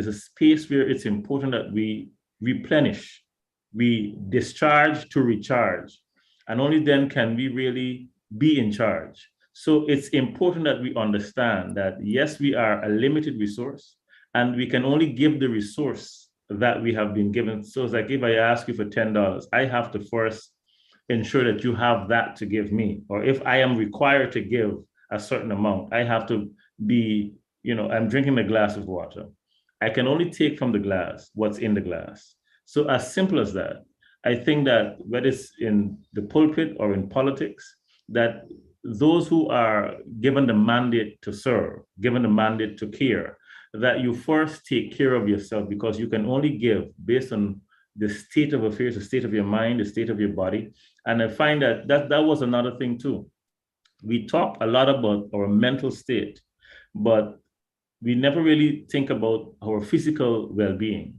a space where it's important that we replenish, we discharge to recharge, and only then can we really be in charge. So it's important that we understand that, yes, we are a limited resource, and we can only give the resource that we have been given. So it's like if I ask you for $10, I have to first ensure that you have that to give me. Or if I am required to give a certain amount, I have to be, I'm drinking a glass of water. I can only take from the glass what's in the glass. So as simple as that, I think that whether it's in the pulpit or in politics, that those who are given the mandate to serve, given the mandate to care, that you first take care of yourself, because you can only give based on the state of affairs, the state of your mind, the state of your body. And I find that was another thing too. We talk a lot about our mental state, but we never really think about our physical well-being,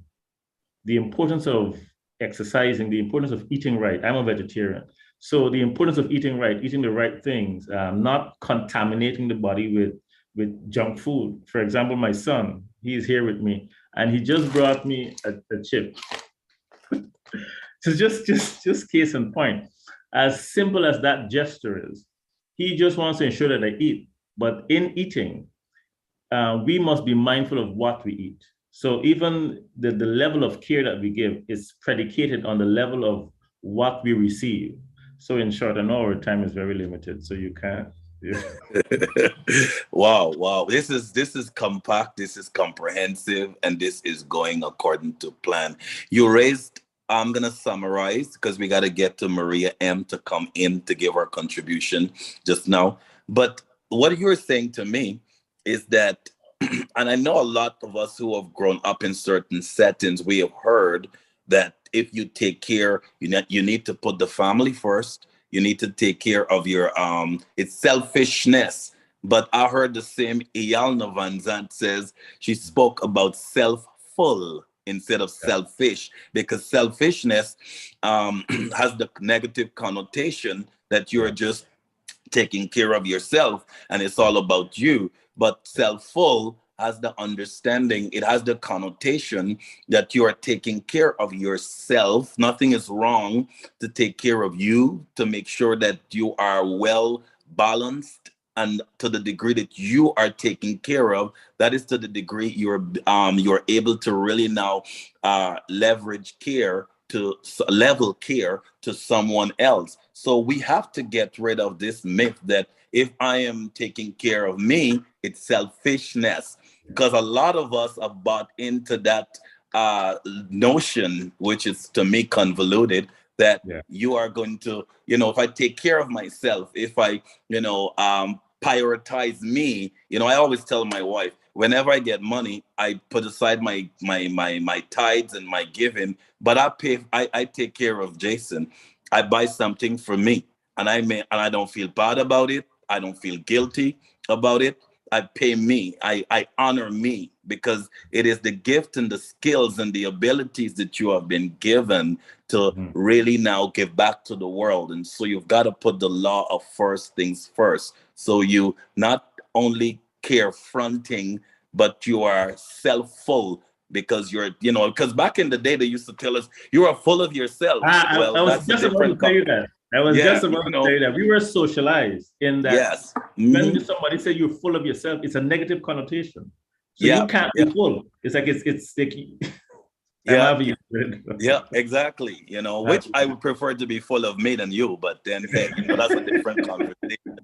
the importance of exercising, the importance of eating right. I'm a vegetarian. So the importance of eating right, eating the right things, not contaminating the body with junk food. For example, my son, he is here with me, and he just brought me a chip. So just case in point, as simple as that gesture is, he just wants to ensure that I eat. But in eating, we must be mindful of what we eat. So even the level of care that we give is predicated on the level of what we receive. So in short, I know our time is very limited, so you can't. Yeah. Wow. This is compact, this is comprehensive, and this is going according to plan. You raised, I'm going to summarize because we got to get to Maria M to come in to give her contribution just now. But what you're saying to me is that, and I know a lot of us who have grown up in certain settings, we have heard that if you take care, you need to put the family first. You need to take care of your, it's selfishness. But I heard the same Ialna Van Zandt says, she spoke about self-full instead of selfish, because selfishness has the negative connotation that you're just taking care of yourself and it's all about you. But self-full has the understanding, it has the connotation that you are taking care of yourself. Nothing is wrong to take care of you, to make sure that you are well balanced, and to the degree that you are taken care of, that is to the degree you're able to really now leverage care to level care to someone else. So we have to get rid of this myth that if I am taking care of me, it's selfishness, because a lot of us have bought into that notion, which is to me convoluted, that you are going to, if I take care of myself, if I, prioritize me, I always tell my wife, whenever I get money, I put aside my tithes and my giving, but I take care of Jason. I buy something for me, and I don't feel bad about it. I don't feel guilty about it. I pay me. I honor me, because it is the gift and the skills and the abilities that you have been given to really now give back to the world. And so you've got to put the law of first things first. So you not only care fronting, but you are self-full, because you're, because back in the day, they used to tell us you are full of yourself. I was just about to tell you that. I was just about to tell you that. We were socialized in that. Yes. When somebody say you're full of yourself, it's a negative connotation. So you can't be full. It's like it's sticky. Yeah, exactly. Which I would prefer to be full of me than you, but then hey, that's a different conversation.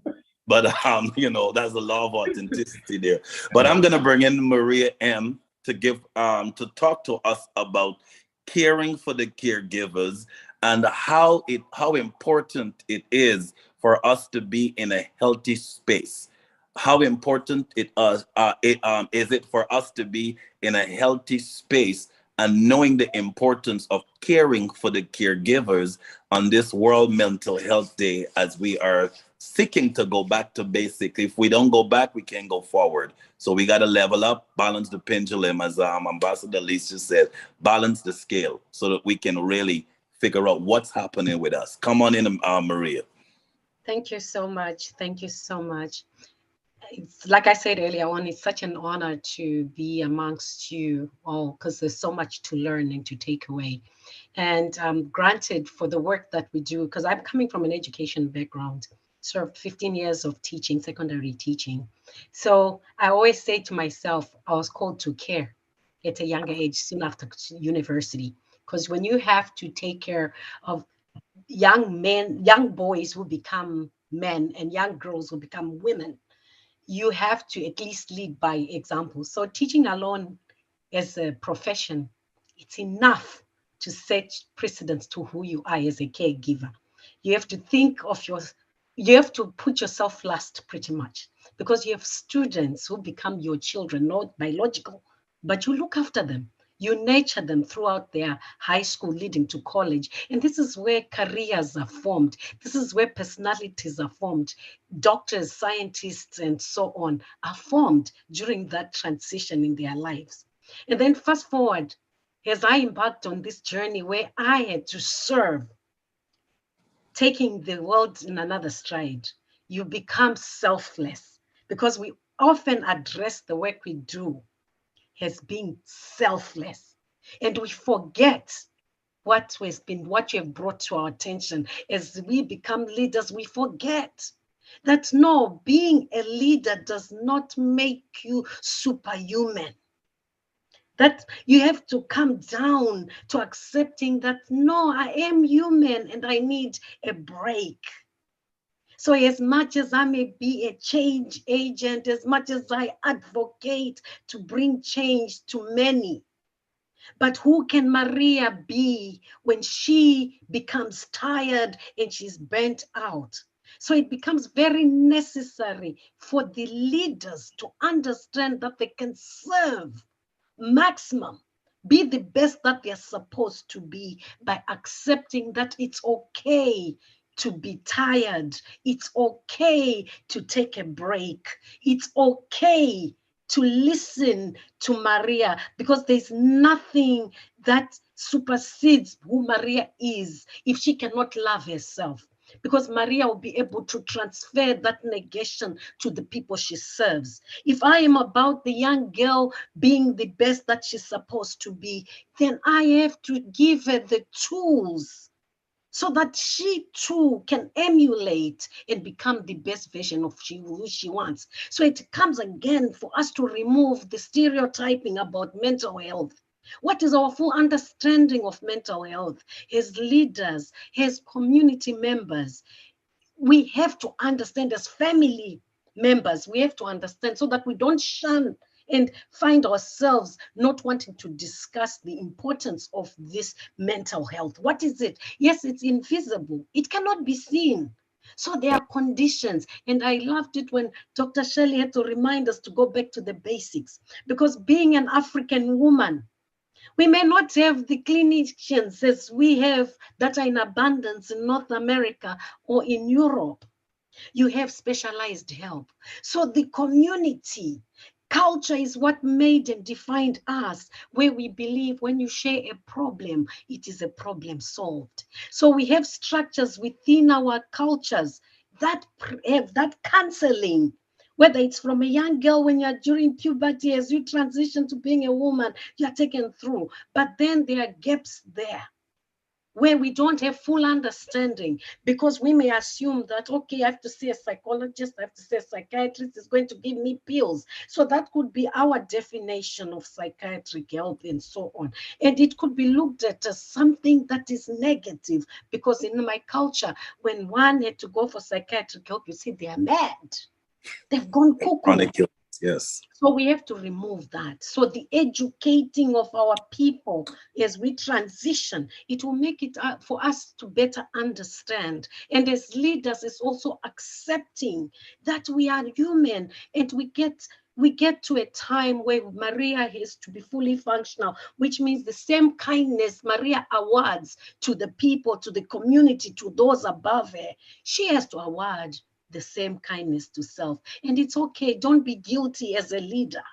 But that's the law of authenticity there. But I'm gonna bring in Maria M to give to talk to us about caring for the caregivers and how important it is for us to be in a healthy space. How important is it for us to be in a healthy space and knowing the importance of caring for the caregivers on this World Mental Health Day, as we are seeking to go back to basic. If we don't go back, we can't go forward. So we got to level up, balance the pendulum, as Ambassador Lisa said, balance the scale so that we can really figure out what's happening with us. Come on in, Maria. Thank you so much. Thank you so much. It's like I said earlier on, it's such an honor to be amongst you all because there's so much to learn and to take away. And granted for the work that we do, because I'm coming from an education background, served 15 years of teaching, secondary teaching. So I always say to myself, I was called to care at a younger age, soon after university, because when you have to take care of young men, young boys who become men and young girls who become women, you have to at least lead by example. So teaching alone as a profession, it's enough to set precedence to who you are as a caregiver. You have to think of you have to put yourself last pretty much, because you have students who become your children, not biological, but you look after them. You nurture them throughout their high school leading to college. And this is where careers are formed. This is where personalities are formed. Doctors, scientists, and so on are formed during that transition in their lives. And then fast forward, as I embarked on this journey where I had to serve, taking the world in another stride, you become selfless, because we often address the work we do as being selfless. And we forget what you have brought to our attention. As we become leaders, we forget that no, being a leader does not make you superhuman. That you have to come down to accepting that no, I am human and I need a break. So as much as I may be a change agent, as much as I advocate to bring change to many, but who can Maria be when she becomes tired and she's burnt out? So it becomes very necessary for the leaders to understand that they can serve maximum, be the best that they're supposed to be, by accepting that it's okay to be tired. It's okay to take a break. It's okay to listen to Maria, because there's nothing that supersedes who Maria is if she cannot love herself. Because Maria will be able to transfer that negation to the people she serves. If I am about the young girl being the best that she's supposed to be, then I have to give her the tools so that she too can emulate and become the best version of who she wants. So it comes again for us to remove the stereotyping about mental health. What is our full understanding of mental health? As leaders, as community members, we have to understand, as family members, we have to understand so that we don't shun and find ourselves not wanting to discuss the importance of this mental health. What is it? Yes, it's invisible. It cannot be seen. So there are conditions. And I loved it when Dr. Shelley had to remind us to go back to the basics, because being an African woman, we may not have the clinicians as we have that are in abundance in North America or in Europe. You have specialized help. So the community culture is what made and defined us, where we believe when you share a problem, it is a problem solved. So we have structures within our cultures that have that counseling, whether it's from a young girl when you're during puberty, as you transition to being a woman, you're taken through. But then there are gaps there. where we don't have full understanding, because we may assume that, okay, I have to see a psychologist, I have to see a psychiatrist is going to give me pills. So that could be our definition of psychiatric health and so on. And it could be looked at as something that is negative, because in my culture, when one had to go for psychiatric help, you see, they are mad. They've gone cuckoo. Chronic illness, yes. So we have to remove that. So the educating of our people as we transition, it will make it for us to better understand. And as leaders, it's also accepting that we are human, and we get to a time where Maria has to be fully functional, which means the same kindness Maria awards to the people, to the community, to those above her, she has to award the same kindness to self. And it's okay. Don't be guilty as a leader.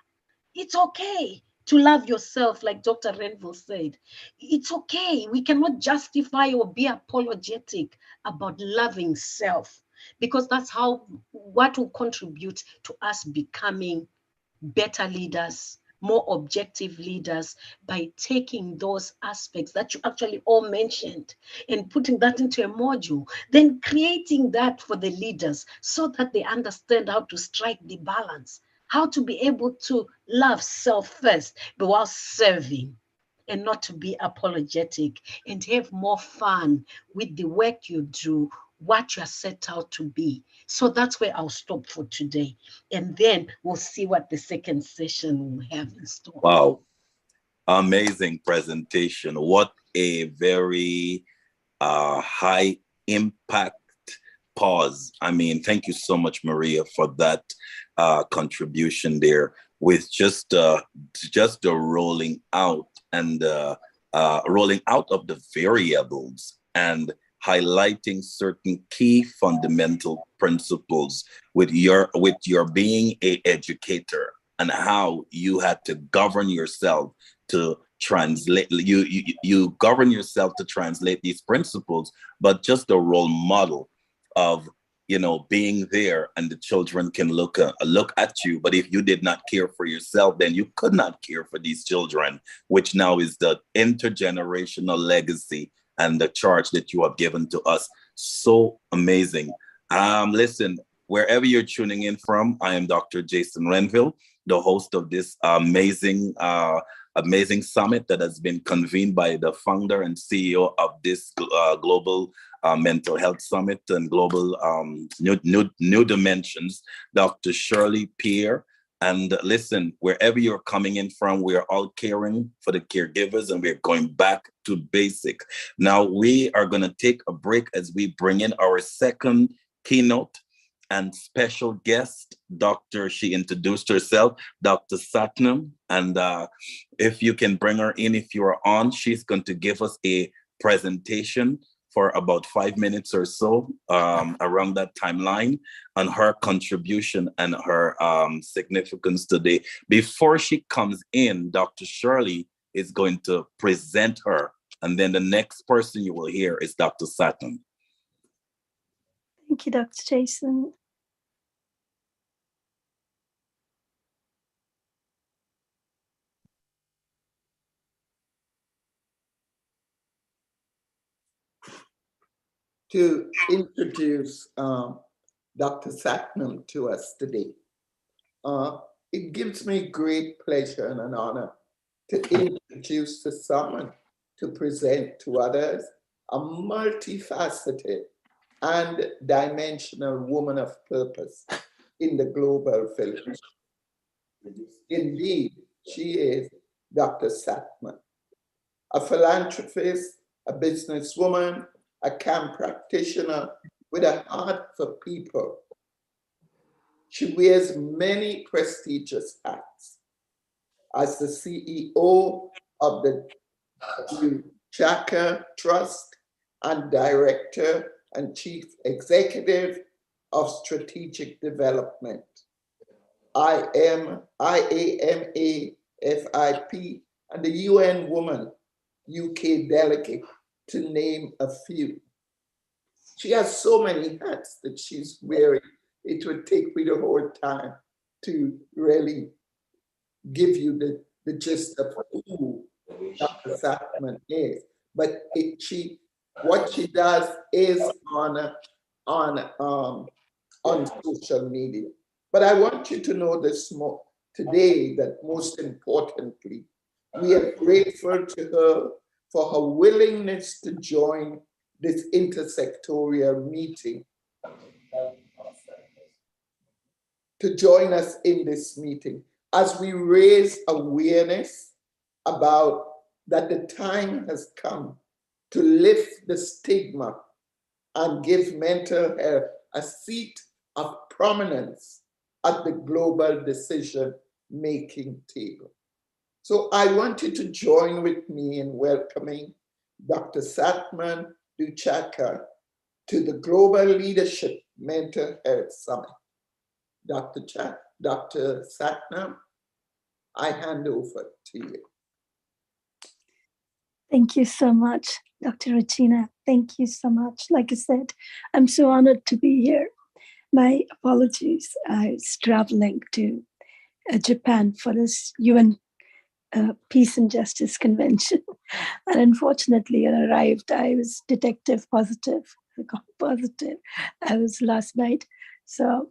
It's okay to love yourself, like Dr. Renville said. It's okay. We cannot justify or be apologetic about loving self, because that's what will contribute to us becoming better leaders, more objective leaders, by taking those aspects that you actually all mentioned and putting that into a module, then creating that for the leaders so that they understand how to strike the balance, how to be able to love self first, but while serving, and not to be apologetic, and have more fun with the work you do, what you're set out to be. So that's where I'll stop for today. And then we'll see what the second session will have in store. Wow. Amazing presentation. What a very high impact pause. I mean, thank you so much, Maria, for that contribution there, with just the rolling out and rolling out of the variables and highlighting certain key fundamental principles with your being an educator, and how you had to govern yourself to translate, you govern yourself to translate these principles, but just a role model of, being there, and the children can look at you. But if you did not care for yourself, then you could not care for these children, which now is the intergenerational legacy and the charge that you have given to us. So amazing. Listen, wherever you're tuning in from, I am Dr. Jason Renville, the host of this amazing summit that has been convened by the founder and CEO of this global mental health summit and global new dimensions, Dr. Shirley Pierre. And listen, wherever you're coming in from, we are all caring for the caregivers, and we're going back to basic. Now we are going to take a break as we bring in our second keynote and special guest, she introduced herself, Dr. Satnam. And if you can bring her in, if you are on, she's going to give us a presentation for about 5 minutes or so around that timeline on her contribution and her significance today. Before she comes in, Dr. Shirley is going to present her. And then the next person you will hear is Dr. Satnam. Thank you, Dr. Jason. To introduce Dr. Satnam to us today. It gives me great pleasure and an honor to introduce to someone to present to others a multifaceted and dimensional woman of purpose in the global village. Indeed, she is Dr. Satnam, a philanthropist, a businesswoman, a camp practitioner with a heart for people. She wears many prestigious hats as the CEO of the Chaka Trust and Director and Chief Executive of Strategic Development, IAMA FIP, and the UN Woman UK Delegate, to name a few. She has so many hats that she's wearing. It would take me the whole time to really give you the gist of who Dr. Satnam is. But she What she does is on social media. But I want you to know this more today, that most importantly, we are grateful to her for her willingness to join this intersectoral meeting, to join us in this meeting as we raise awareness about that the time has come to lift the stigma and give mental health a seat of prominence at the global decision-making table. So I want you to join with me in welcoming Dr. Satman Duchaka to the Global Leadership Mental Health Summit. Dr. Satnam, I hand over to you. Thank you so much, Dr. Regina. Thank you so much. Like I said, I'm so honored to be here. My apologies. I was traveling to Japan for this UN Peace and Justice Convention. And unfortunately, when I arrived, I was detective positive. I got positive. I was last night. So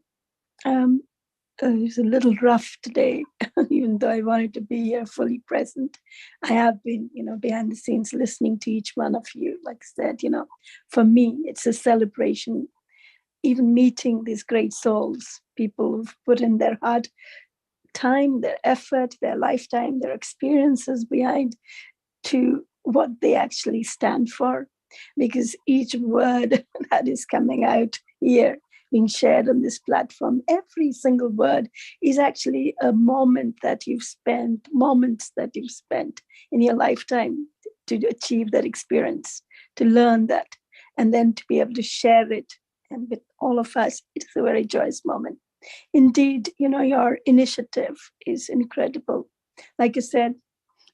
it was a little rough today, even though I wanted to be here fully present. I have been, behind the scenes listening to each one of you. Like I said, for me, it's a celebration. Even meeting these great souls, people who've put in their hard time, their effort, their lifetime, their experiences behind to what they actually stand for. Because each word that is coming out here, being shared on this platform, every single word is actually a moments that you've spent in your lifetime to achieve that experience, to learn that, and then to be able to share it. And with all of us, it's a very joyous moment. Indeed, your initiative is incredible. Like I said,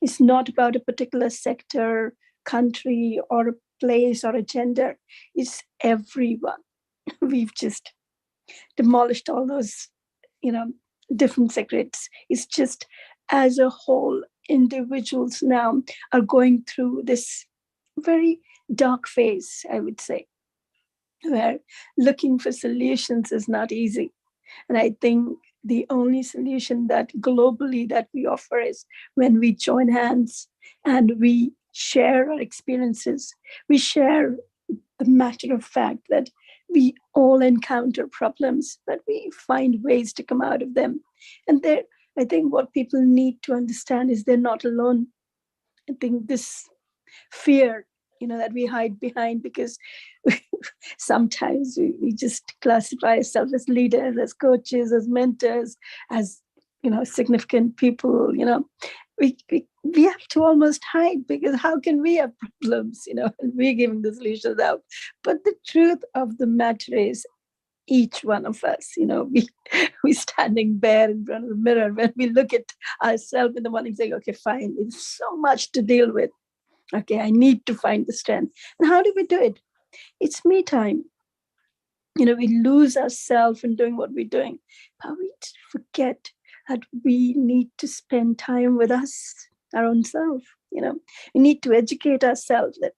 it's not about a particular sector, country, or a place or a gender. It's everyone. We've just demolished all those, different secrets. It's just as a whole, individuals now are going through this very dark phase, I would say, where looking for solutions is not easy. And I think the only solution that globally that we offer is when we join hands and we share our experiences. We share the matter of fact that we all encounter problems, but we find ways to come out of them. And I think what people need to understand is they're not alone. I think this fear, that we hide behind, because sometimes we just classify ourselves as leaders, as coaches, as mentors, as, significant people, we have to almost hide, because how can we have problems, and we're giving the solutions out. But the truth of the matter is, each one of us, we standing bare in front of the mirror when we look at ourselves in the morning saying, okay, fine, it's so much to deal with. Okay, I need to find the strength. And how do we do it? It's me time. We lose ourselves in doing what we're doing, but we forget that we need to spend time with us, our own self. We need to educate ourselves that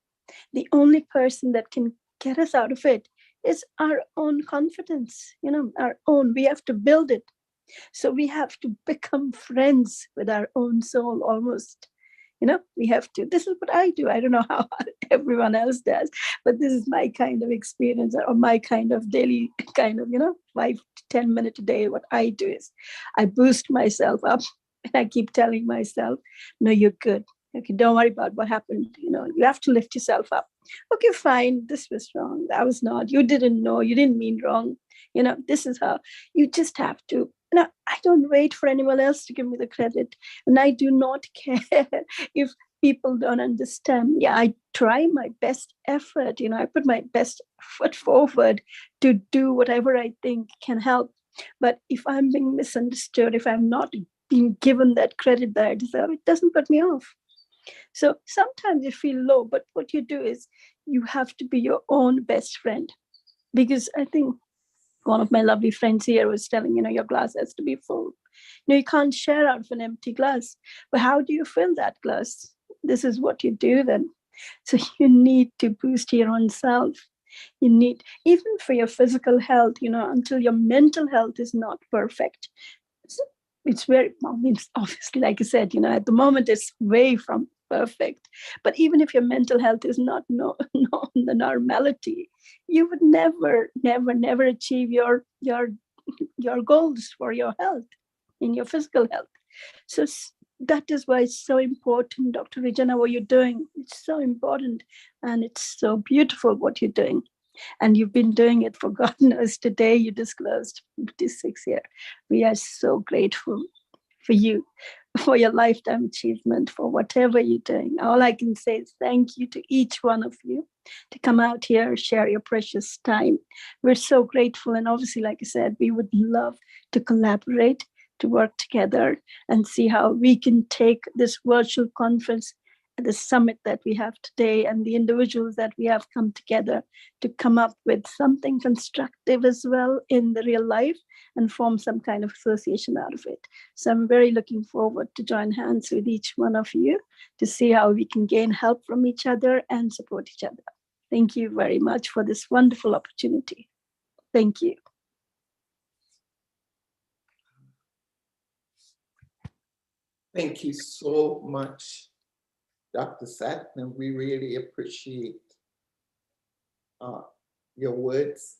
the only person that can get us out of it is our own confidence, our own. We have to build it. So we have to become friends with our own soul almost. We have to. This is what I do. I don't know how everyone else does, but this is my kind of experience, or my kind of daily kind of, 5 to 10 minutes a day. What I do is I boost myself up and I keep telling myself, no, you're good. Okay, don't worry about what happened. You have to lift yourself up. Okay, fine. This was wrong. That was not. You didn't know. You didn't mean wrong. This is how you just have to. I don't wait for anyone else to give me the credit. And I do not care if people don't understand. Yeah, I try my best effort. I put my best foot forward to do whatever I think can help. But if I'm being misunderstood, if I'm not being given that credit that I deserve, it doesn't put me off. So sometimes you feel low, but what you do is you have to be your own best friend. Because I think one of my lovely friends here was telling, your glass has to be full. You can't share out of an empty glass. But how do you fill that glass? This is what you do then. So you need to boost your own self. You need, even for your physical health, until your mental health is not perfect. It's very, obviously, like I said, at the moment it's way from perfect. But even if your mental health is not the normality, you would never achieve your goals for your health, in your physical health. So that is why it's so important, Dr. Regina, what you're doing. It's so important, and it's so beautiful what you're doing. And you've been doing it for God knows. Today you disclosed 56 years. We are so grateful for you, for your lifetime achievement, for whatever you're doing. All I can say is thank you to each one of you to come out here, share your precious time. We're so grateful. And obviously, like I said, we would love to collaborate, to work together and see how we can take this virtual conference, the summit that we have today, and the individuals that we have come together to come up with something constructive as well in the real life and form some kind of association out of it. So I'm very looking forward to join hands with each one of you to see how we can gain help from each other and support each other. Thank you very much for this wonderful opportunity. Thank you. Thank you so much, Dr. Satnam. We really appreciate your words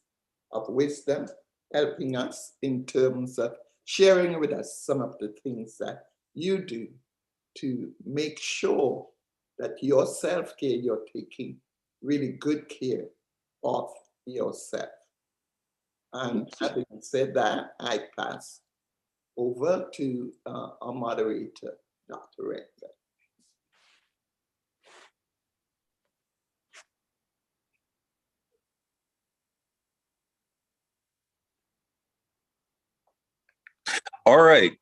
of wisdom, helping us in terms of sharing with us some of the things that you do to make sure that your self-care, you're taking really good care of yourself. And having said that, I pass over to our moderator, Dr. Renville. All right.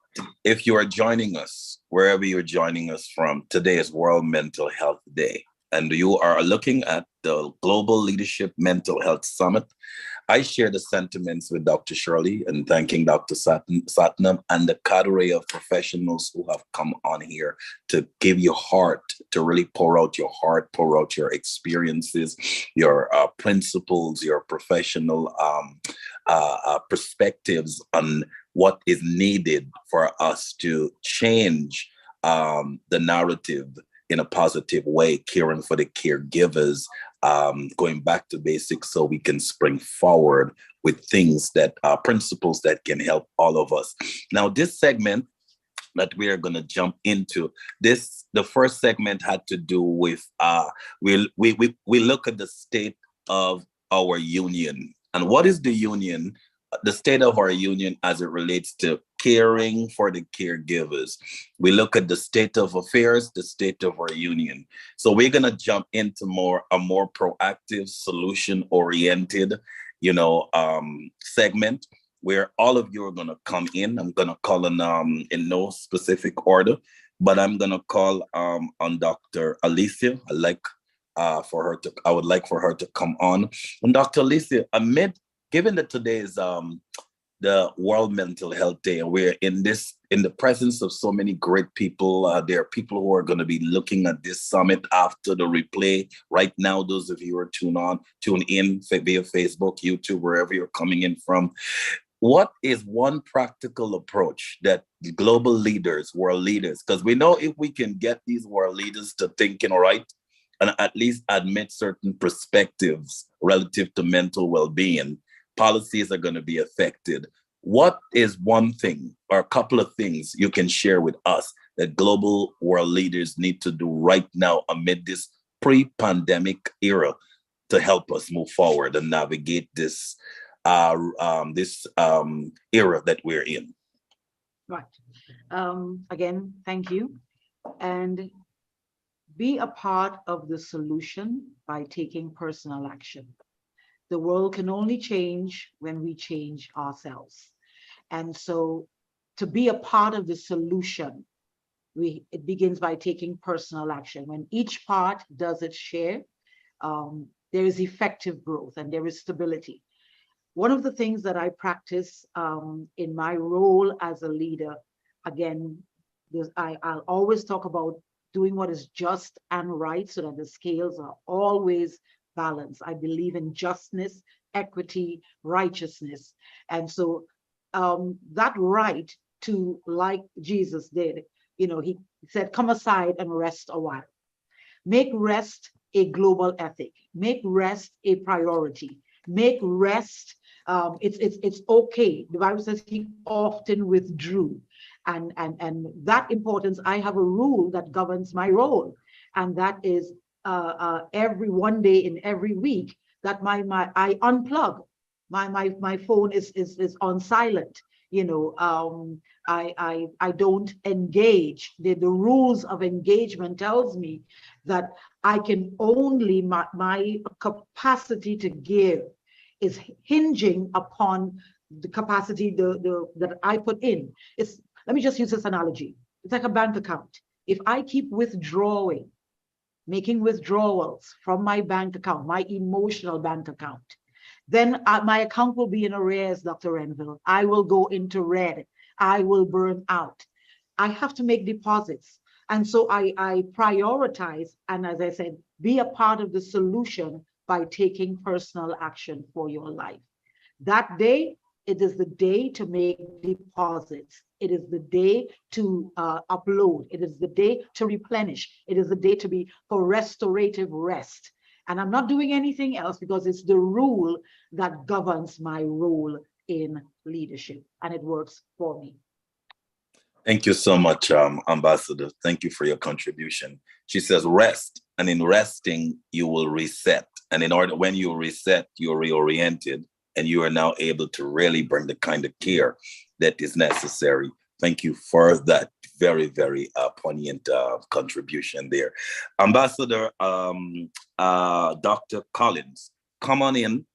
If you are joining us, wherever you're joining us from, today is World Mental Health Day, and you are looking at the Global Leadership Mental Health Summit. I share the sentiments with Dr. Shirley and thanking Dr. Satnam and the cadre of professionals who have come on here to give you heart, to really pour out your heart, pour out your experiences, your principles, your professional perspectives on what is needed for us to change the narrative in a positive way, caring for the caregivers, going back to basics so we can spring forward with things that are principles that can help all of us. Now, this segment that we are going to jump into, the first segment had to do with, we look at the state of our union. And what is the union? The state of our union as it relates to caring for the caregivers. We look at the state of affairs, the state of our union. So we're going to jump into a more proactive, solution-oriented, segment where all of you are going to come in. I'm going to call on in no specific order, but I'm going to call on Dr. Alicia. I would like for her to come on. And Dr. Alicia, given that today is the World Mental Health Day, and we're in the presence of so many great people, there are people who are going to be looking at this summit after the replay. Right now, those of you who are tune in via Facebook, YouTube, wherever you're coming in from. What is one practical approach that global leaders, world leaders, because we know if we can get these world leaders to thinking right and at least admit certain perspectives relative to mental well-being, policies are going to be affected. What is one thing or a couple of things you can share with us that global world leaders need to do right now amid this pre-pandemic era to help us move forward and navigate this era that we're in? Right. Again, thank you. And be a part of the solution by taking personal action. The world can only change when we change ourselves. And so to be a part of the solution, it begins by taking personal action. When each part does its share, there is effective growth and there is stability. One of the things that I practice in my role as a leader, again, I'll always talk about doing what is just and right so that the scales are always balanced. I believe in justness, equity, righteousness. And so that right to, like Jesus did, he said, come aside and rest a while. Make rest a global ethic. Make rest a priority. Make rest, it's okay. The Bible says he often withdrew. And that importance, I have a rule that governs my role. And that is every one day in every week that I unplug. My phone is on silent. I don't engage. The rules of engagement tells me that I can only, my capacity to give is hinging upon the capacity that I put in. Let me just use this analogy. It's like a bank account. If I keep withdrawing, making withdrawals from my bank account, my emotional bank account, then my account will be in arrears, Dr. Renville. I will go into red. I will burn out. I have to make deposits. And so I prioritize, and as I said, be a part of the solution by taking personal action for your life. That day, it is the day to make deposits. It is the day to upload. It is the day to replenish. It is the day to be for restorative rest. And I'm not doing anything else because it's the rule that governs my role in leadership, and it works for me. Thank you so much, Ambassador. Thank you for your contribution. She says rest, and in resting, you will reset. And when you reset, you're reoriented, and you are now able to really bring the kind of care that is necessary. Thank you for that very, very poignant contribution there. Ambassador Dr. Collins, come on in.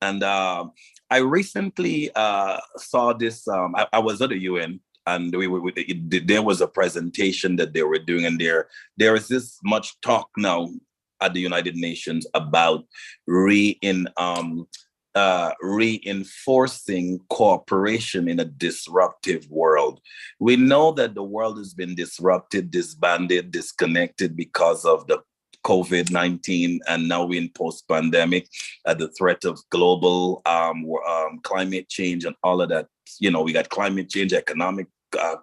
And I recently saw this, I was at the UN, and there was a presentation that they were doing, and there is this much talk now at the United Nations about reinforcing cooperation in a disruptive world. We know that the world has been disrupted, disbanded, disconnected because of the COVID-19, and now we're in post-pandemic, the threat of global climate change and all of that. We got climate change, economic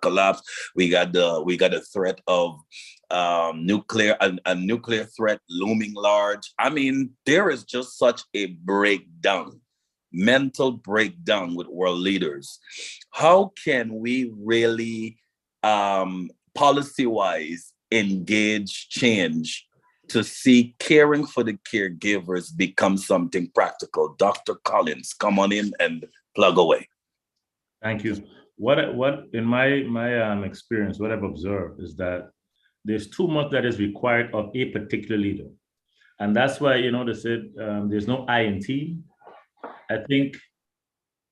collapse. We got the threat of a nuclear threat looming large. I mean, there is just such a breakdown, mental breakdown with world leaders. How can we really, policy-wise, engage change to see caring for the caregivers become something practical? Dr. Collins, come on in and plug away. Thank you. What in my experience, what I've observed is that there's too much that is required of a particular leader. And that's why, they said there's no I in T. I think,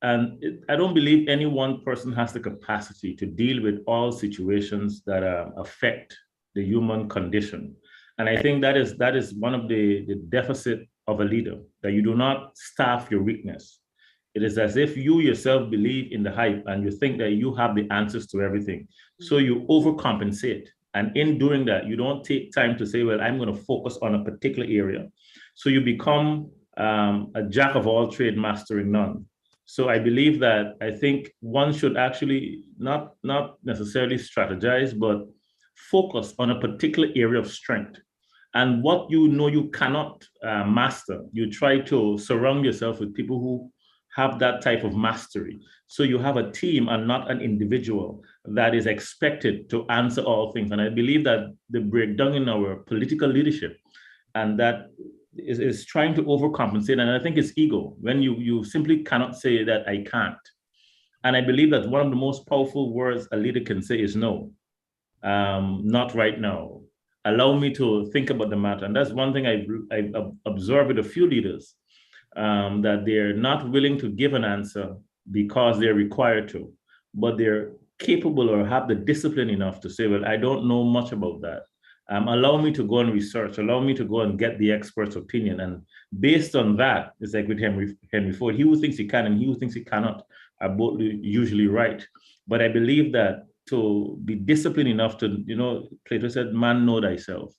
and I don't believe any one person has the capacity to deal with all situations that affect the human condition. And I think that is one of the deficit of a leader, that you do not staff your weakness. It is as if you yourself believe in the hype and you think that you have the answers to everything. So you overcompensate. And in doing that, you don't take time to say, well, I'm going to focus on a particular area. So you become a jack of all trade, master in none. So I believe that I think one should actually not necessarily strategize, but focus on a particular area of strength. And what you cannot master, you try to surround yourself with people who have that type of mastery. So you have a team and not an individual that is expected to answer all things. And I believe that the breakdown in our political leadership, and that is trying to overcompensate. And I think it's ego, when you simply cannot say that I can't. And I believe that one of the most powerful words a leader can say is no, not right now. Allow me to think about the matter. And that's one thing I've observed with a few leaders, that they're not willing to give an answer because they're required to, but they're capable or have the discipline enough to say, well, I don't know much about that. Allow me to go and research, allow me to go and get the expert's opinion. And based on that, it's like with Henry Ford, he who thinks he can and he who thinks he cannot are both usually right. But I believe that to be disciplined enough to, Plato said, man, know thyself.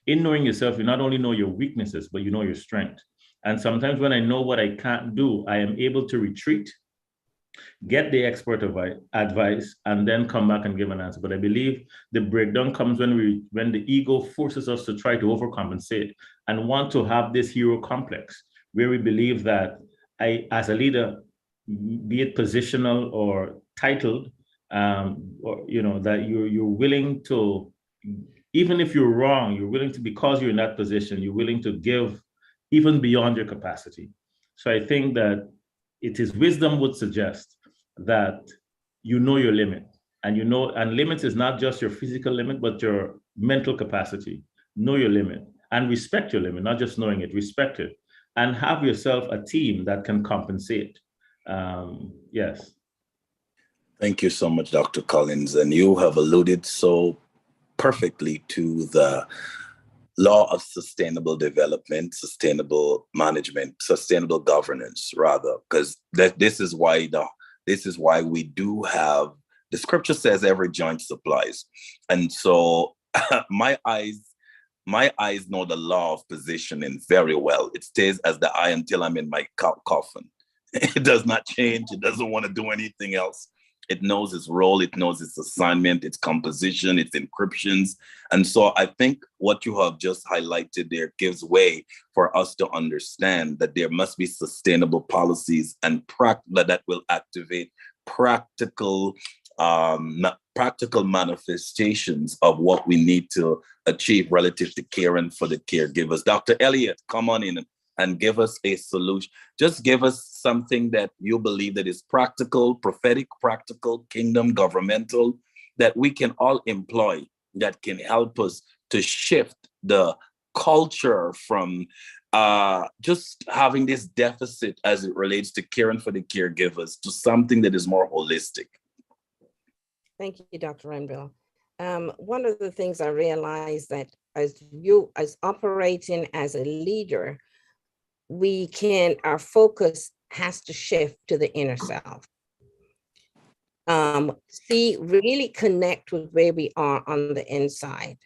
In knowing yourself, you not only know your weaknesses, but you know your strength. And sometimes when I know what I can't do, I am able to retreat, get the expert advice, and then come back and give an answer. But I believe the breakdown comes when the ego forces us to try to overcompensate and want to have this hero complex, where we believe that I, as a leader, be it positional or titled, that you're willing to, even if you're wrong, you're willing to, because you're in that position, you're willing to give even beyond your capacity. So I think that it is wisdom would suggest that you know your limit, and limits is not just your physical limit, but your mental capacity. Know your limit and respect your limit, not just knowing it, respect it, and have yourself a team that can compensate. Yes. Thank you so much, Dr. Collins. And you have alluded so perfectly to the law of sustainable development, sustainable management, sustainable governance, rather, because this is why we do have, the scripture says every joint supplies. And so my eyes know the law of positioning very well. It stays as the eye until I'm in my coffin. It does not change. It doesn't want to do anything else. It knows its role, it knows its assignment, its composition, its encryptions. And so I think what you have just highlighted there gives way for us to understand that there must be sustainable policies and that will activate practical manifestations of what we need to achieve relative to caring for the caregivers. Dr. Elliott, come on in and give us a solution. Just give us something that you believe that is practical, prophetic, practical, kingdom, governmental, that we can all employ, that can help us to shift the culture from just having this deficit as it relates to caring for the caregivers to something that is more holistic. Thank you, Dr. Renville. One of the things I realized that as operating as a leader, our focus has to shift to the inner self. Really connect with where we are on the inside,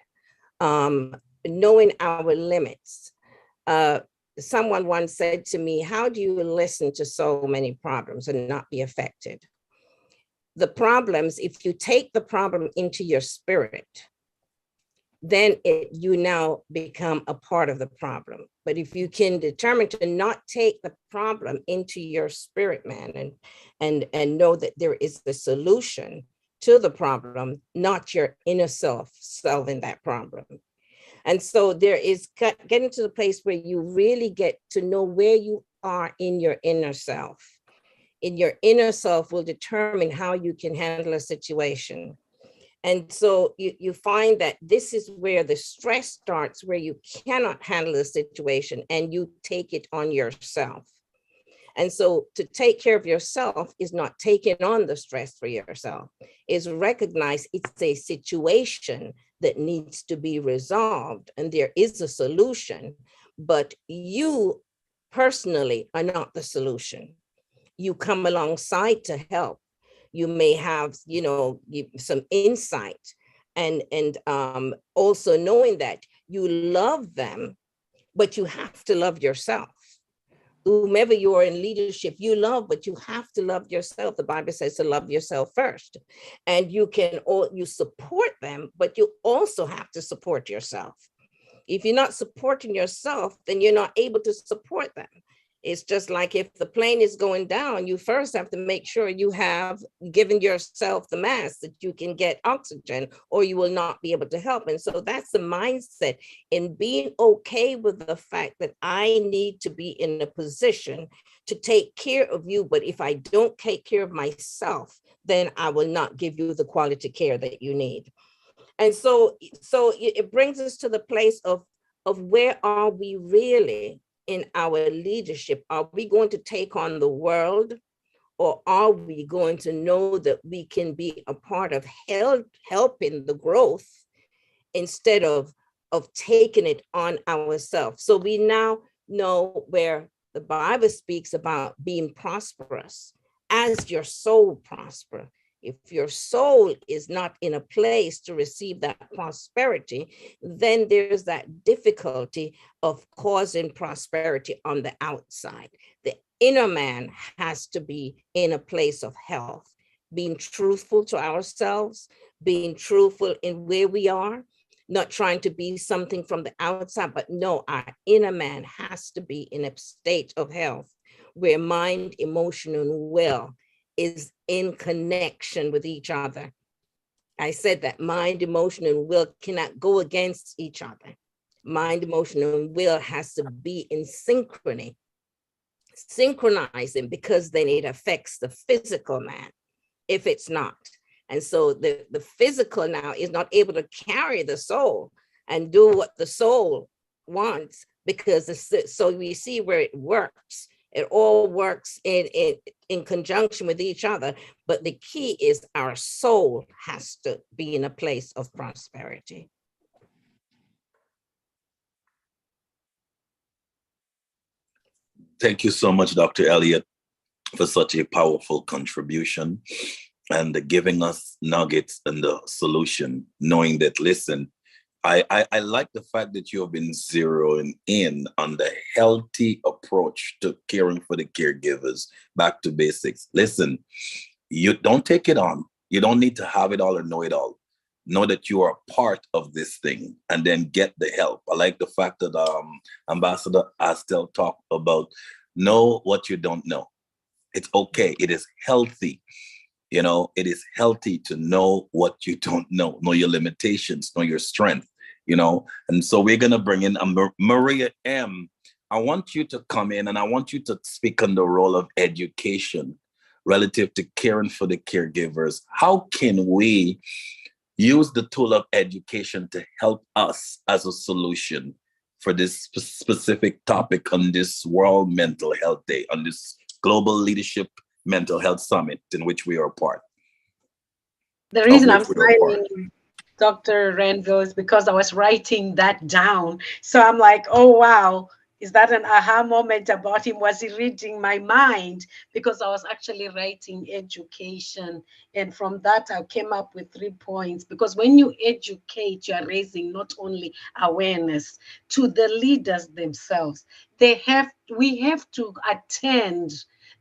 knowing our limits. Someone once said to me, how do you listen to so many problems and not be affected? The problems, if you take the problem into your spirit, then you now become a part of the problem. But if you can determine to not take the problem into your spirit, man, and know that there is the solution to the problem, not your inner self solving that problem. And so there is getting to the place where you really get to know where you are in your inner self. In your inner self will determine how you can handle a situation. And so you find that this is where the stress starts, where you cannot handle the situation and you take it on yourself. And so to take care of yourself is not taking on the stress for yourself, is recognize it's a situation that needs to be resolved and there is a solution, but you personally are not the solution. You come alongside to help. You may have, some insight and also knowing that you love them, but you have to love yourself. Whomever you are in leadership, you love, but you have to love yourself. The Bible says to love yourself first. And you support them, but you also have to support yourself. If you're not supporting yourself, then you're not able to support them. It's just like if the plane is going down, you first have to make sure you have given yourself the mask that you can get oxygen, or you will not be able to help. And so that's the mindset in being okay with the fact that I need to be in a position to take care of you. But if I don't take care of myself, then I will not give you the quality care that you need. And so it brings us to the place of where are we really in our leadership? Are we going to take on the world, or are we going to know that we can be a part of helping the growth instead of taking it on ourselves? So we now know where the Bible speaks about being prosperous as your soul prosper. If your soul is not in a place to receive that prosperity, then there's that difficulty of causing prosperity on the outside. The inner man has to be in a place of health, being truthful to ourselves, being truthful in where we are, not trying to be something from the outside, but no, our inner man has to be in a state of health where mind, emotion, and will is in connection with each other. I said that mind, emotion, and will cannot go against each other. Mind, emotion, and will has to be in synchrony, synchronizing, because then it affects the physical man if it's not. And so the physical now is not able to carry the soul and do what the soul wants, because so we see where it works. It all works in conjunction with each other. But the key is our soul has to be in a place of prosperity. Thank you so much, Dr. Elliott, for such a powerful contribution and giving us nuggets and the solution, knowing that, listen, I like the fact that you have been zeroing in on the healthy approach to caring for the caregivers, back to basics. Listen, you don't take it on. You don't need to have it all or know it all. Know that you are a part of this thing and then get the help. I like the fact that Ambassador Astel talked about know what you don't know. It's okay. It is healthy. You know, it is healthy to know what you don't know your limitations, know your strength, you know. And so we're going to bring in Maria M. I want you to come in and I want you to speak on the role of education relative to caring for the caregivers. How can we use the tool of education to help us as a solution for this specific topic on this World Mental Health Day, on this Global Leadership Mental Health Summit in which we are a part? The reason I'm smiling, Dr. Renville, is because I was writing that down. So I'm like, oh, wow, is that an aha moment about him? Was he reading my mind? Because I was actually writing education. And from that, I came up with 3 points. Because when you educate, you are raising not only awareness to the leaders themselves. We have to attend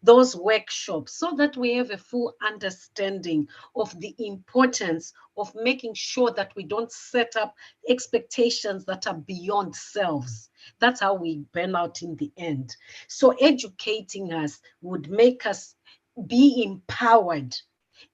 those workshops so that we have a full understanding of the importance of making sure that we don't set up expectations that are beyond selves. That's how we burn out in the end. So educating us would make us be empowered.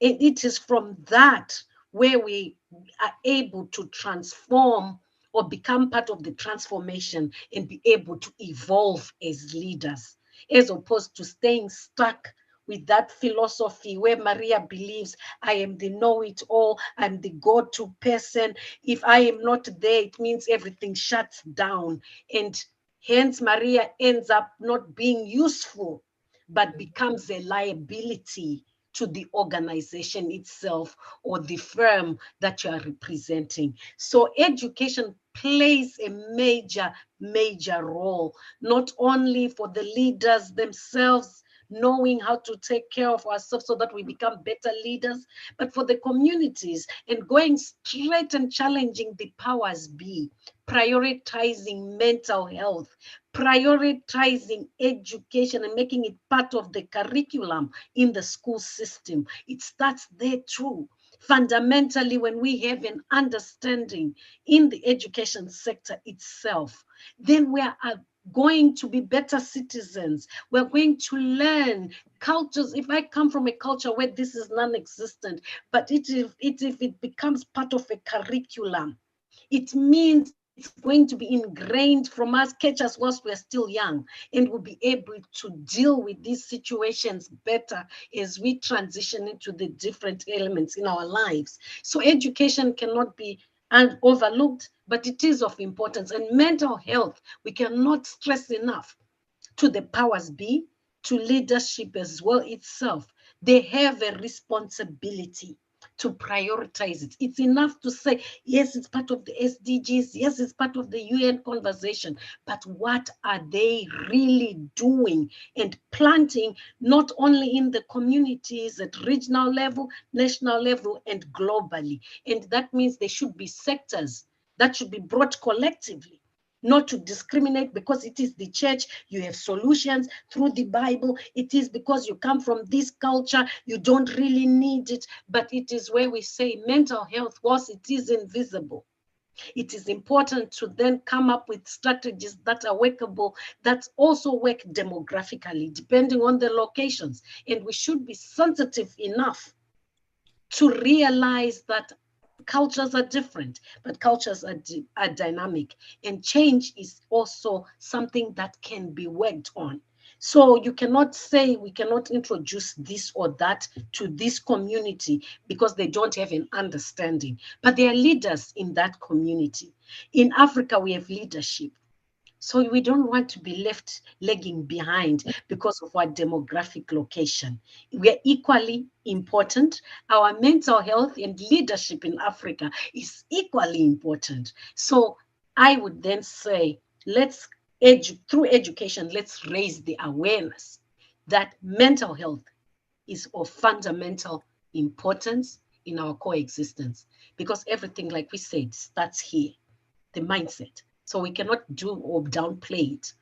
It is from that where we are able to transform or become part of the transformation and be able to evolve as leaders, as opposed to staying stuck with that philosophy where Maria believes I am the know-it-all, I'm the go-to person. If I am not there, it means everything shuts down. And hence Maria ends up not being useful, but becomes a liability to the organization itself or the firm that you are representing. So education plays a major role, not only for the leaders themselves, knowing how to take care of ourselves so that we become better leaders, but for the communities, and going straight and challenging the powers be, prioritizing mental health, prioritizing education and making it part of the curriculum in the school system. It starts there too. Fundamentally, when we have an understanding in the education sector itself, then we are going to be better citizens. We're going to learn cultures. If I come from a culture where this is non-existent, but if it becomes part of a curriculum, it means it's going to be ingrained from us, catch us whilst we're still young, and we'll be able to deal with these situations better as we transition into the different elements in our lives. So education cannot be overlooked, but it is of importance. And mental health, we cannot stress enough to the powers be, to leadership as well itself. They have a responsibility to prioritize it. It's enough to say, yes, it's part of the SDGs, yes, it's part of the UN conversation, but what are they really doing and planting, not only in the communities at regional level, national level, and globally? And that means there should be sectors that should be brought collectively, not to discriminate because it is the church, you have solutions through the Bible. It is because you come from this culture, you don't really need it. But it is where we say mental health, whilst it is invisible, it is important to then come up with strategies that are workable, that also work demographically, depending on the locations. And we should be sensitive enough to realize that cultures are different, but cultures are dynamic, and change is also something that can be worked on. So you cannot say we cannot introduce this or that to this community because they don't have an understanding, but they are leaders in that community. In Africa, we have leadership. So we don't want to be left lagging behind because of our demographic location. We are equally important. Our mental health and leadership in Africa is equally important. So I would then say, let's through education, let's raise the awareness that mental health is of fundamental importance in our coexistence, because everything, like we said, starts here, the mindset. So we cannot do or downplay it,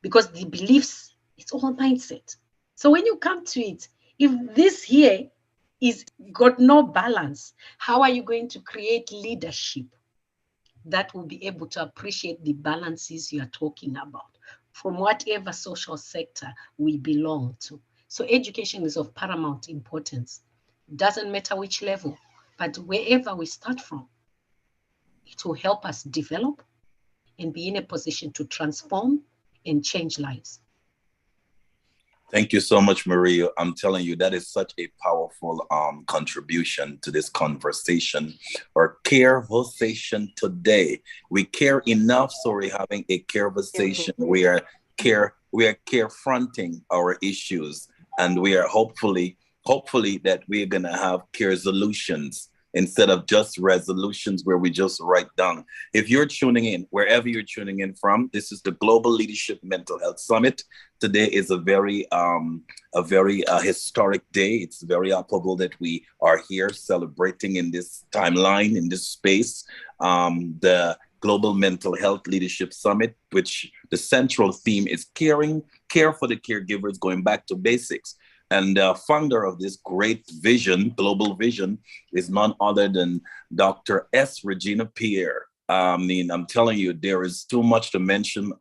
because the beliefs, it's all mindset. So when you come to it, if this here is got no balance, how are you going to create leadership that will be able to appreciate the balances you are talking about from whatever social sector we belong to? So education is of paramount importance. It doesn't matter which level, but wherever we start from, it will help us develop and be in a position to transform and change lives. Thank you so much, Maria. I'm telling you, that is such a powerful contribution to this conversation or conversation today. We care enough, so we're having a conversation. We are confronting our issues, and we are hopefully that we're gonna have care solutions instead of just resolutions where we just write down. If you're tuning in, wherever you're tuning in from, this is the Global Leadership Mental Health Summit. Today is a very historic day. It's very applicable that we are here celebrating in this timeline, in this space, the Global Mental Health Leadership Summit, which the central theme is care for the caregivers, going back to basics. And the founder of this great vision, global vision, is none other than Dr. Regina Pierre. I mean, I'm telling you, there is too much to mention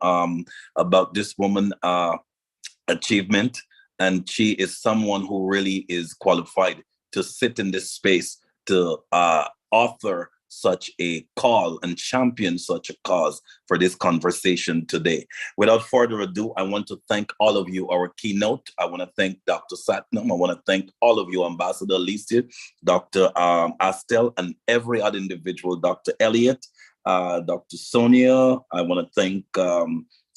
about this woman achievement. And she is someone who really is qualified to sit in this space to author such a call and champion such a cause for this conversation today. Without further ado, I want to thank all of you, our keynote. I want to thank Dr. Satnam. I want to thank all of you, Ambassador Alicia, Dr. Astel, and every other individual, Dr. Elliott, Dr. Sonia. I want to thank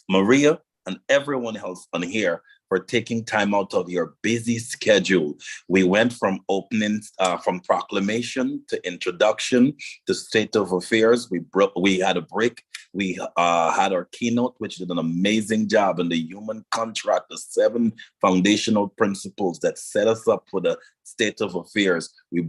Maria and everyone else on here for taking time out of your busy schedule. We went from openings, from proclamation to introduction to state of affairs. We had a break. We had our keynote, which did an amazing job in the human contract, the 7 foundational principles that set us up for the state of affairs. We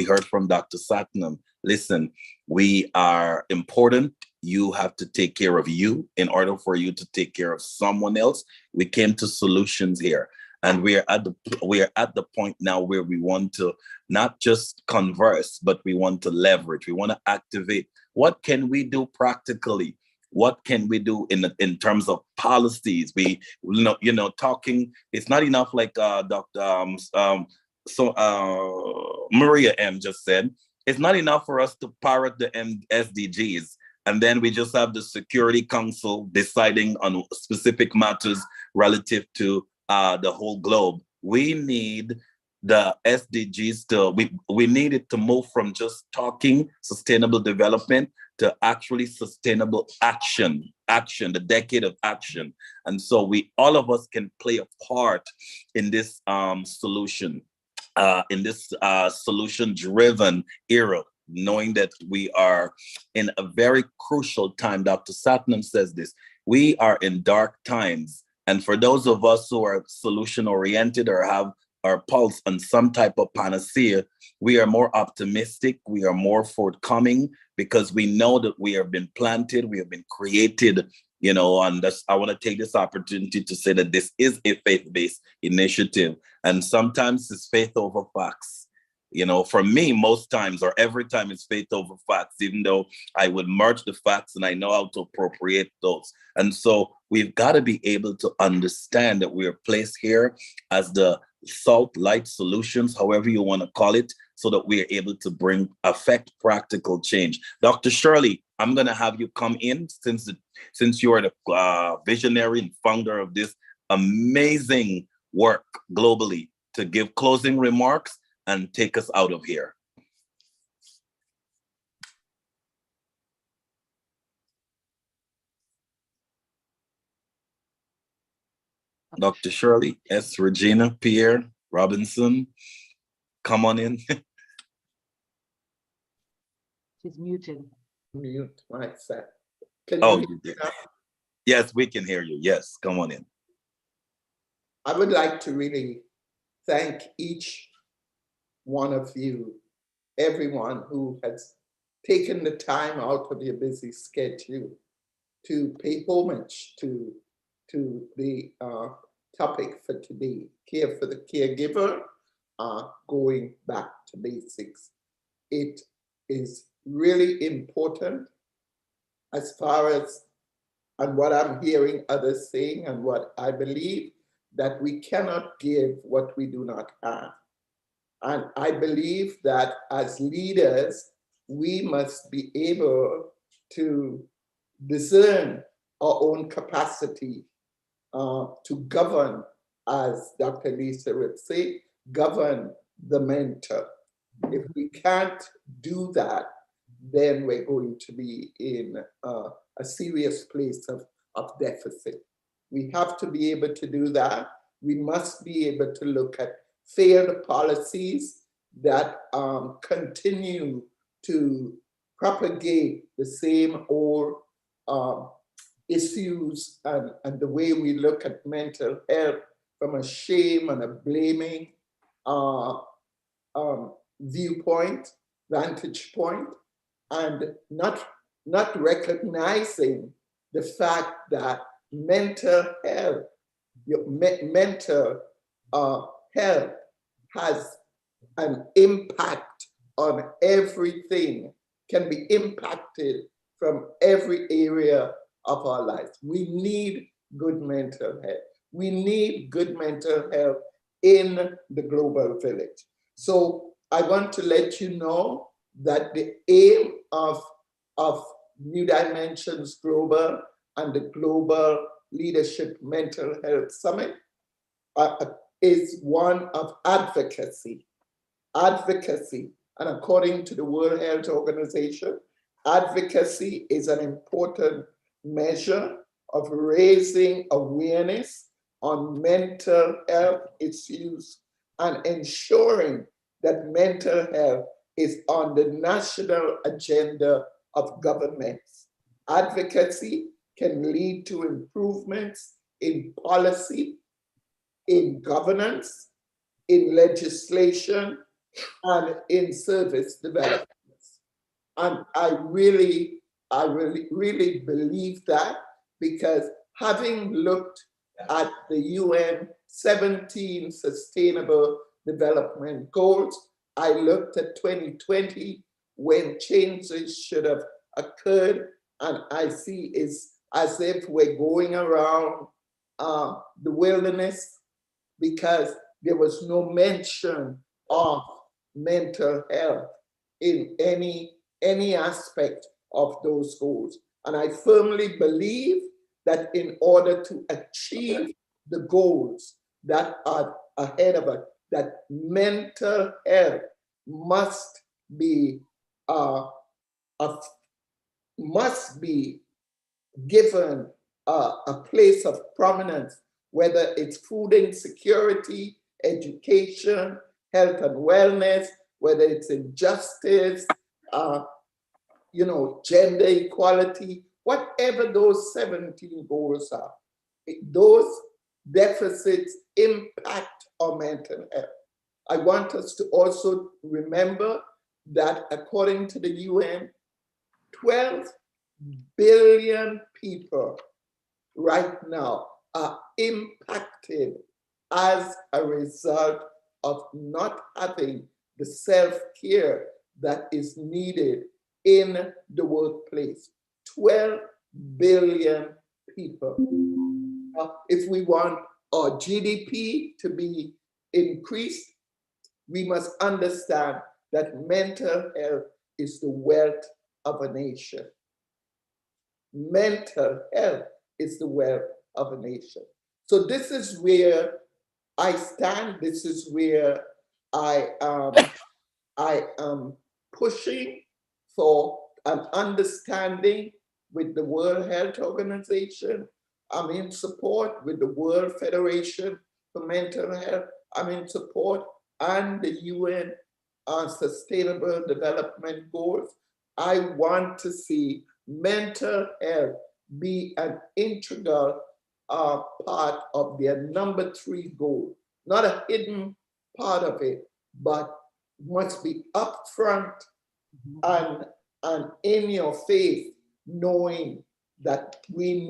heard from Dr. Satnam. Listen, we are important. You have to take care of you in order for you to take care of someone else. We came to solutions here, and we are at the point now where we want to not just converse, but we want to leverage. We want to activate. What can we do practically? What can we do in terms of policies? We talking. It's not enough, like Dr. Maria M just said. It's not enough for us to parrot the SDGs. And then we just have the Security Council deciding on specific matters relative to the whole globe. We need the SDGs we need it to move from just talking sustainable development to actually sustainable action, the decade of action. And so all of us can play a part in this solution. in this solution-driven era, knowing that we are in a very crucial time. Dr. Satnam says this, we are in dark times. And for those of us who are solution-oriented or have our pulse on some type of panacea, we are more optimistic, we are more forthcoming, because we know that we have been planted, we have been created, you know, and that's, I want to take this opportunity to say that this is a faith-based initiative. And sometimes it's faith over facts. You know, for me, most times or every time it's faith over facts, even though I would merge the facts and I know how to appropriate those. And so we've got to be able to understand that we are placed here as the salt light solutions, however you want to call it, so that we are able to affect practical change. Dr. Shirley, I'm going to have you come in since you are the visionary and founder of this amazing work globally, to give closing remarks and take us out of here. Dr. Shirley, S. Regina, Pierre, Robertson, come on in. She's muted. Mute myself. Can Oh, you you hear did. me? Yes, we can hear you. Yes, come on in. I would like to really thank each one of you, everyone who has taken the time out of your busy schedule to pay homage to the topic for today, Care for the Caregiver, going back to basics. It is really important as far as, and what I'm hearing others saying and what I believe, that we cannot give what we do not have. And I believe that as leaders, we must be able to discern our own capacity to govern, as Dr. Lisa would say, govern the mentor. If we can't do that, then we're going to be in a serious place of deficit. We have to be able to do that. We must be able to look at failed policies that continue to propagate the same old issues and the way we look at mental health from a shame and a blaming viewpoint, vantage point, and not recognizing the fact that mental health, mental health has an impact on everything, can be impacted from every area of our lives. We need good mental health. We need good mental health in the global village. So I want to let you know that the aim of New Dimensions Global and the Global Leadership Mental Health Summit is one of advocacy. Advocacy, and according to the World Health Organization, advocacy is an important measure of raising awareness on mental health issues and ensuring that mental health is on the national agenda of governments. Advocacy can lead to improvements in policy, in governance, in legislation, and in service developments. And I really believe that, because having looked at the UN 17 Sustainable Development Goals, I looked at 2020 when changes should have occurred, and I see it's as if we're going around the wilderness, because there was no mention of mental health in any aspect of those goals. And I firmly believe that in order to achieve the goals that are ahead of us, that mental health must be given a place of prominence, whether it's food insecurity, education, health and wellness, whether it's in justice, gender equality, whatever those 17 goals are, those deficits impact our mental health. I want us to also remember that according to the UN, 12 billion people right now are impacted as a result of not having the self-care that is needed in the workplace. 12 billion people. If we want our GDP to be increased, we must understand that mental health is the wealth of a nation. Mental health is the wealth of a nation. So this is where I stand. This is where I am pushing for an understanding with the World Health Organization. I'm in support with the World Federation for Mental Health. I'm in support and the UN Sustainable Development Goals. I want to see mental health be an integral part of their number 3 goal, not a hidden part of it, but must be upfront and in your face, knowing that we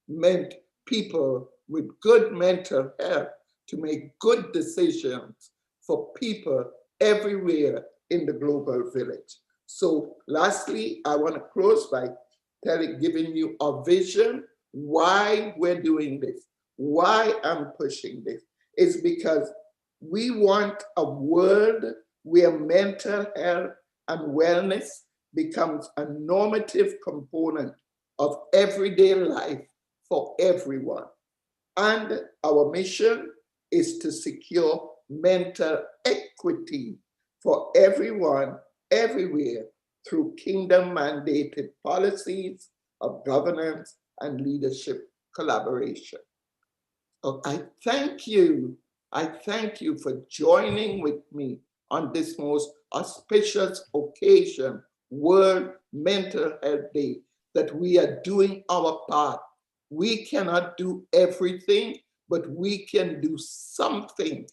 need people with good mental health to make good decisions for people everywhere in the global village. So lastly, I want to close by giving you a vision why we're doing this, why I'm pushing this. Is because we want a world where mental health and wellness becomes a normative component of everyday life for everyone. And our mission is to secure mental equity for everyone, everywhere, through kingdom-mandated policies of governance and leadership collaboration. So I thank you. I thank you for joining with me on this most auspicious occasion, World Mental Health Day, that we are doing our part. We cannot do everything, but we can do something.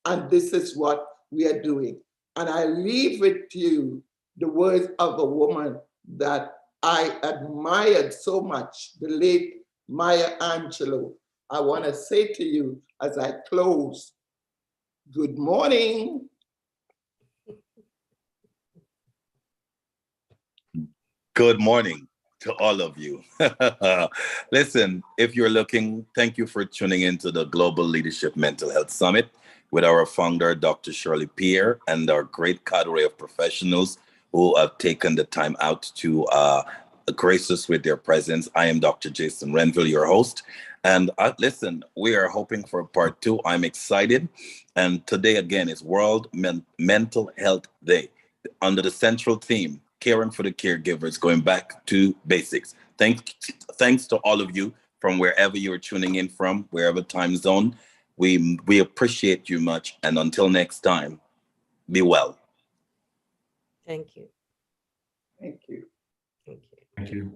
And this is what we are doing. And I leave with you the words of a woman that I admired so much, the late Maya Angelou. I want to say to you as I close, good morning. Good morning to all of you. Listen, if you're looking, thank you for tuning into the Global Leadership Mental Health Summit with our founder, Dr. Shirley Pierre, and our great cadre of professionals who have taken the time out to grace us with their presence. I am Dr. Jason Renville, your host. And listen, we are hoping for part 2. I'm excited. And today, again, is World Mental Health Day under the central theme, caring for the caregivers, going back to basics. Thanks to all of you from wherever you're tuning in from, wherever time zone. We appreciate you much. And until next time, be well. Thank you. Thank you. Thank you. Thank you.